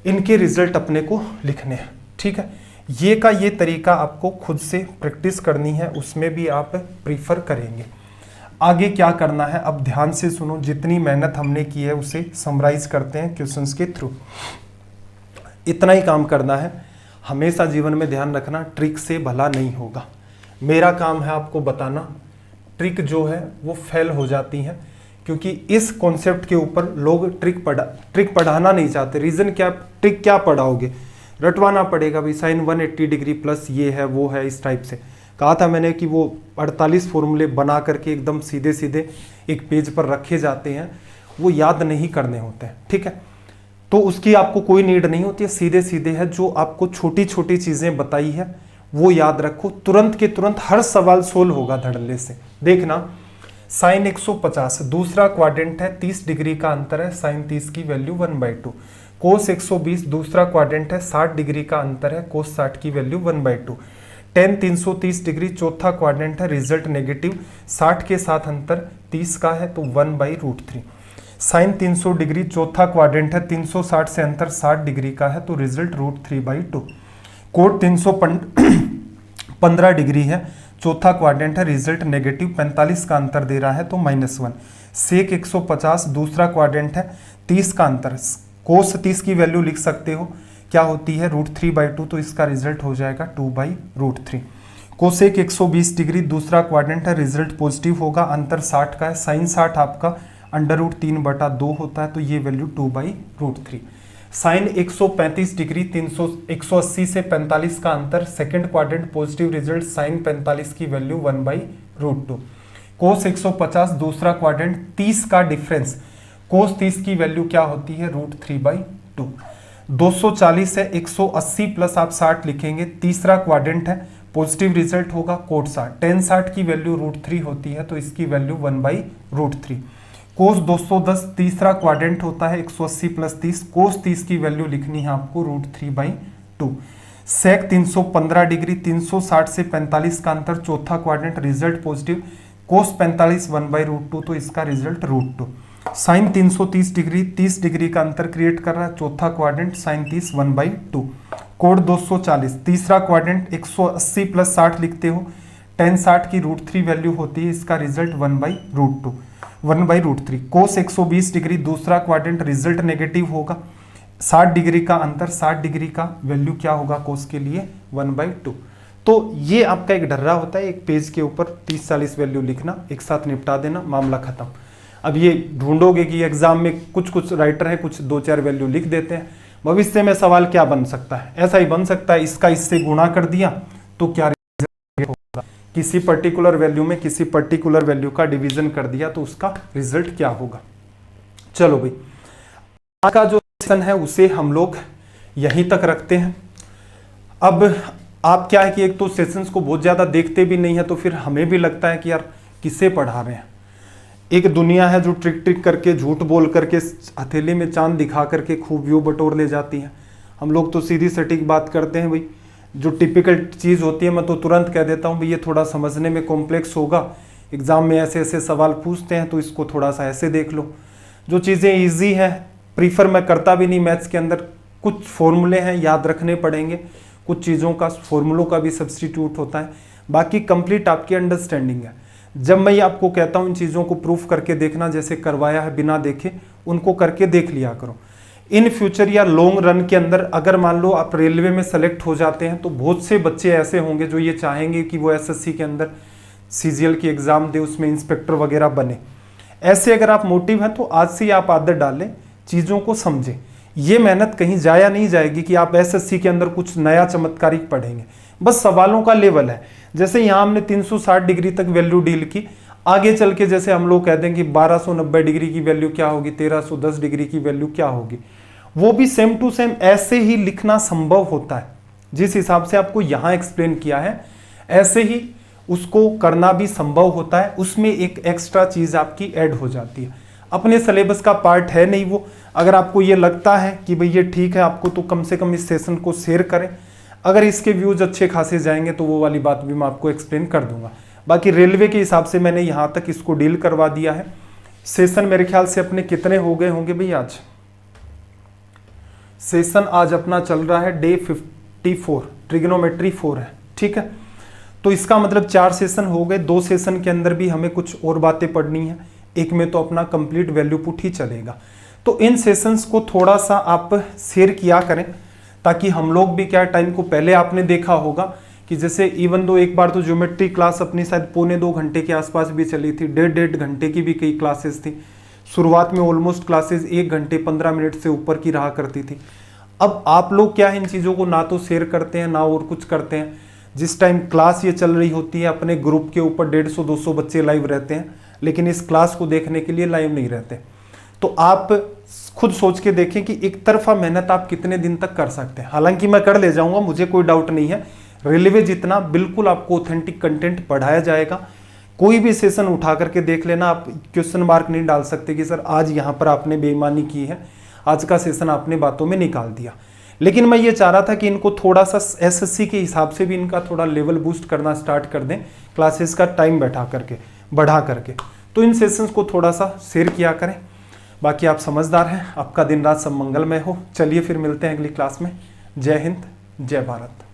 इनके रिजल्ट अपने को लिखने हैं। ठीक है, ये का ये तरीका आपको खुद से प्रैक्टिस करनी है, उसमें भी आप प्रीफर करेंगे। आगे क्या करना है अब ध्यान से सुनो, जितनी मेहनत हमने की है उसे समराइज करते हैं क्वेश्चंस के थ्रू। इतना ही काम करना है। हमेशा जीवन में ध्यान रखना, ट्रिक से भला नहीं होगा। मेरा काम है आपको बताना, ट्रिक जो है वो फेल हो जाती है, क्योंकि इस कॉन्सेप्ट के ऊपर लोग ट्रिक पढ़ाना नहीं चाहते। रीज़न क्या, ट्रिक क्या पढ़ाओगे, रटवाना पड़ेगा भाई, साइन 180 डिग्री प्लस ये है वो है, इस टाइप से। कहा था मैंने कि वो 48 फॉर्मूले बना करके एकदम सीधे सीधे एक पेज पर रखे जाते हैं, वो याद नहीं करने होते हैं। ठीक है, तो उसकी आपको कोई नीड नहीं होती है, सीधे सीधे है। जो आपको छोटी छोटी चीज़ें बताई है वो याद रखो, तुरंत के तुरंत हर सवाल सोल्व होगा धड़ल्ले से। देखना, साइन 150 दूसरा क्वाड्रेंट है, 30 डिग्री का अंतर है, साइन 30 की वैल्यू 1/2। कोस 120 दूसरा क्वाड्रेंट है, 60 डिग्री का अंतर है, कोस 60 की वैल्यू 1/2। टेन 330 डिग्री चौथा क्वाड्रेंट है, रिजल्ट नेगेटिव, 60 के साथ अंतर 30 का है तो 1/√3। साइन 300 डिग्री चौथा क्वाड्रेंट है, 360 से अंतर 60 डिग्री का है तो रिजल्ट √3/2। कोट 315 डिग्री है, चौथा क्वाड्रेंट है, रिजल्ट नेगेटिव, 45 का अंतर दे रहा है तो -1। सेक 150 दूसरा क्वाड्रेंट है, 30 का अंतर, कोस 30 की वैल्यू लिख सकते हो, क्या होती है √3/2, तो इसका रिजल्ट हो जाएगा 2/√3। कोसेक 120 डिग्री दूसरा क्वाड्रेंट है, रिजल्ट पॉजिटिव होगा, अंतर 60 का है, साइन 60 आपका √3/2 होता है तो ये वैल्यू 2/√3। साइन 135 डिग्री 180 से 45 का अंतर, second quadrant positive, result sine 45 की वैल्यू 1/√2। कोस 150 दूसरा क्वाड्रेंट, 30 का डिफरेंस, कोस 30 की वैल्यू क्या होती है √3/2। 240 है, 180 प्लस आप 60 लिखेंगे, तीसरा क्वाड्रेंट है, पॉजिटिव रिजल्ट होगा, कोट 60, टेन 60 की वैल्यू √3 होती है तो इसकी वैल्यू 1/√3। कोस 210 तीसरा क्वाड्रेंट होता है, 180 प्लस 30, कोस 30 की वैल्यू लिखनी है आपको √3/2। सेक 315 डिग्री 360 से 45 का अंतर, चौथा क्वाड्रेंट, रिजल्ट पॉजिटिव, कोस 45 1/√2 तो इसका रिजल्ट √2। साइन 330 डिग्री 30 डिग्री का अंतर क्रिएट कर रहा है, चौथा क्वाड्रेंट, साइन 30 1/2। कोड 240 तीसरा क्वाड्रेंट, 180 प्लस 60 लिखते हो, टेन 60 की √3 वैल्यू होती है, इसका रिजल्ट 1/√3। कोस 120 डिग्री दूसरा क्वाड्रेंट, रिजल्ट नेगेटिव होगा, 60 डिग्री का अंतर, 60 डिग्री का वैल्यू क्या होगा कोस के लिए 1/2। तो ये आपका एक ढर्रा होता है, एक पेज के ऊपर 30-40 वैल्यू लिखना, एक साथ निपटा देना, मामला खत्म। अब ये ढूंढोगे कि एग्जाम में कुछ राइटर है कुछ 2-4 वैल्यू लिख देते हैं, भविष्य में सवाल क्या बन सकता है, ऐसा ही बन सकता है, इसका इससे गुणा कर दिया तो क्या रिजल्ट होगा, किसी पर्टिकुलर वैल्यू में किसी पर्टिकुलर वैल्यू का डिवीजन कर दिया तो उसका रिजल्ट क्या होगा। चलो भाई, आज का जो सेशन है उसे हम लोग यहीं तक रखते हैं। अब आप क्या है कि एक तो सेशंस को बहुत ज़्यादा देखते भी नहीं है, तो फिर हमें भी लगता है कि यार किसे पढ़ा रहे हैं। एक दुनिया है जो ट्रिक करके, झूठ बोल करके, हथेली में चांद दिखा करके खूब व्यू बटोर ले जाती है। हम लोग तो सीधी सटीक बात करते हैं भाई, जो टिपिकल चीज़ होती है मैं तो तुरंत कह देता हूँ भाई ये थोड़ा समझने में कॉम्प्लेक्स होगा, एग्ज़ाम में ऐसे ऐसे सवाल पूछते हैं तो इसको थोड़ा सा ऐसे देख लो। जो चीज़ें ईजी हैं प्रीफर मैं करता भी नहीं मैथ्स के अंदर, कुछ फॉर्मूले हैं याद रखने पड़ेंगे, कुछ चीज़ों का फॉर्मूलों का भी सब्स्टिट्यूट होता है, बाकी कंप्लीट आपकी अंडरस्टैंडिंग है। जब मैं ये आपको कहता हूँ इन चीज़ों को प्रूफ करके देखना, जैसे करवाया है बिना देखे, उनको करके देख लिया करो। इन फ्यूचर या लॉन्ग रन के अंदर अगर मान लो आप रेलवे में सेलेक्ट हो जाते हैं तो बहुत से बच्चे ऐसे होंगे जो ये चाहेंगे कि वो एसएससी के अंदर सीजीएल की एग्ज़ाम दे, उसमें इंस्पेक्टर वगैरह बने। ऐसे अगर आप मोटिव हैं तो आज से आप आदत डालें, चीज़ों को समझें। ये मेहनत कहीं जाया नहीं जाएगी कि आप एसएससी के अंदर कुछ नया चमत्कारिक पढ़ेंगे, बस सवालों का लेवल है। जैसे यहाँ हमने 360 डिग्री तक वैल्यू डील की, आगे चल के जैसे हम लोग कह देंगे 1290 डिग्री की वैल्यू क्या होगी, 1310 डिग्री की वैल्यू क्या होगी, वो भी सेम टू सेम ऐसे ही लिखना संभव होता है। जिस हिसाब से आपको यहाँ एक्सप्लेन किया है ऐसे ही उसको करना भी संभव होता है, उसमें एक एक्स्ट्रा चीज़ आपकी ऐड हो जाती है। अपने सिलेबस का पार्ट है नहीं वो। अगर आपको ये लगता है कि भाई ये ठीक है आपको, तो कम से कम इस सेशन को शेयर करें। अगर इसके व्यूज अच्छे खासे जाएंगे तो वो वाली बात भी मैं आपको एक्सप्लेन कर दूंगा। बाकी रेलवे के हिसाब से मैंने यहाँ तक इसको डील करवा दिया है। सेशन मेरे ख्याल से अपने कितने हो गए होंगे भाई? आज सेशन आज अपना चल रहा है डे 54, ट्रिग्नोमेट्री 4 है, ठीक है। तो इसका मतलब 4 सेशन हो गए। 2 सेशन के अंदर भी हमें कुछ और बातें पढ़नी है, एक में तो अपना कंप्लीट वैल्यू पुट ही चलेगा। तो इन सेशंस को थोड़ा सा आप शेयर किया करें ताकि हम लोग भी क्या, टाइम को पहले आपने देखा होगा कि जैसे इवन दो एक बार तो ज्योमेट्री क्लास अपनी शायद 1.25 घंटे के आसपास भी चली थी, 1.5 घंटे की भी कई क्लासेस थी। शुरुआत में ऑलमोस्ट क्लासेस 1 घंटे 15 मिनट से ऊपर की रहा करती थी। अब आप लोग क्या है, इन चीज़ों को ना तो शेयर करते हैं ना और कुछ करते हैं। जिस टाइम क्लास ये चल रही होती है अपने ग्रुप के ऊपर 150-200 बच्चे लाइव रहते हैं, लेकिन इस क्लास को देखने के लिए लाइव नहीं रहते। तो आप खुद सोच के देखें कि एक तरफा मेहनत आप कितने दिन तक कर सकते हैं। हालांकि मैं कर ले जाऊंगा, मुझे कोई डाउट नहीं है। रेलवे जितना बिल्कुल आपको ऑथेंटिक कंटेंट पढ़ाया जाएगा। कोई भी सेशन उठा करके देख लेना, आप क्वेश्चन मार्क नहीं डाल सकते कि सर आज यहाँ पर आपने बेईमानी की है, आज का सेशन आपने बातों में निकाल दिया। लेकिन मैं ये चाह रहा था कि इनको थोड़ा सा एसएससी के हिसाब से भी इनका थोड़ा लेवल बूस्ट करना स्टार्ट कर दें, क्लासेस का टाइम बैठा करके, बढ़ा करके। तो इन सेशंस को थोड़ा सा शेयर किया करें। बाकी आप समझदार हैं, आपका दिन रात सब मंगलमय हो। चलिए फिर मिलते हैं अगली क्लास में। जय हिंद, जय भारत।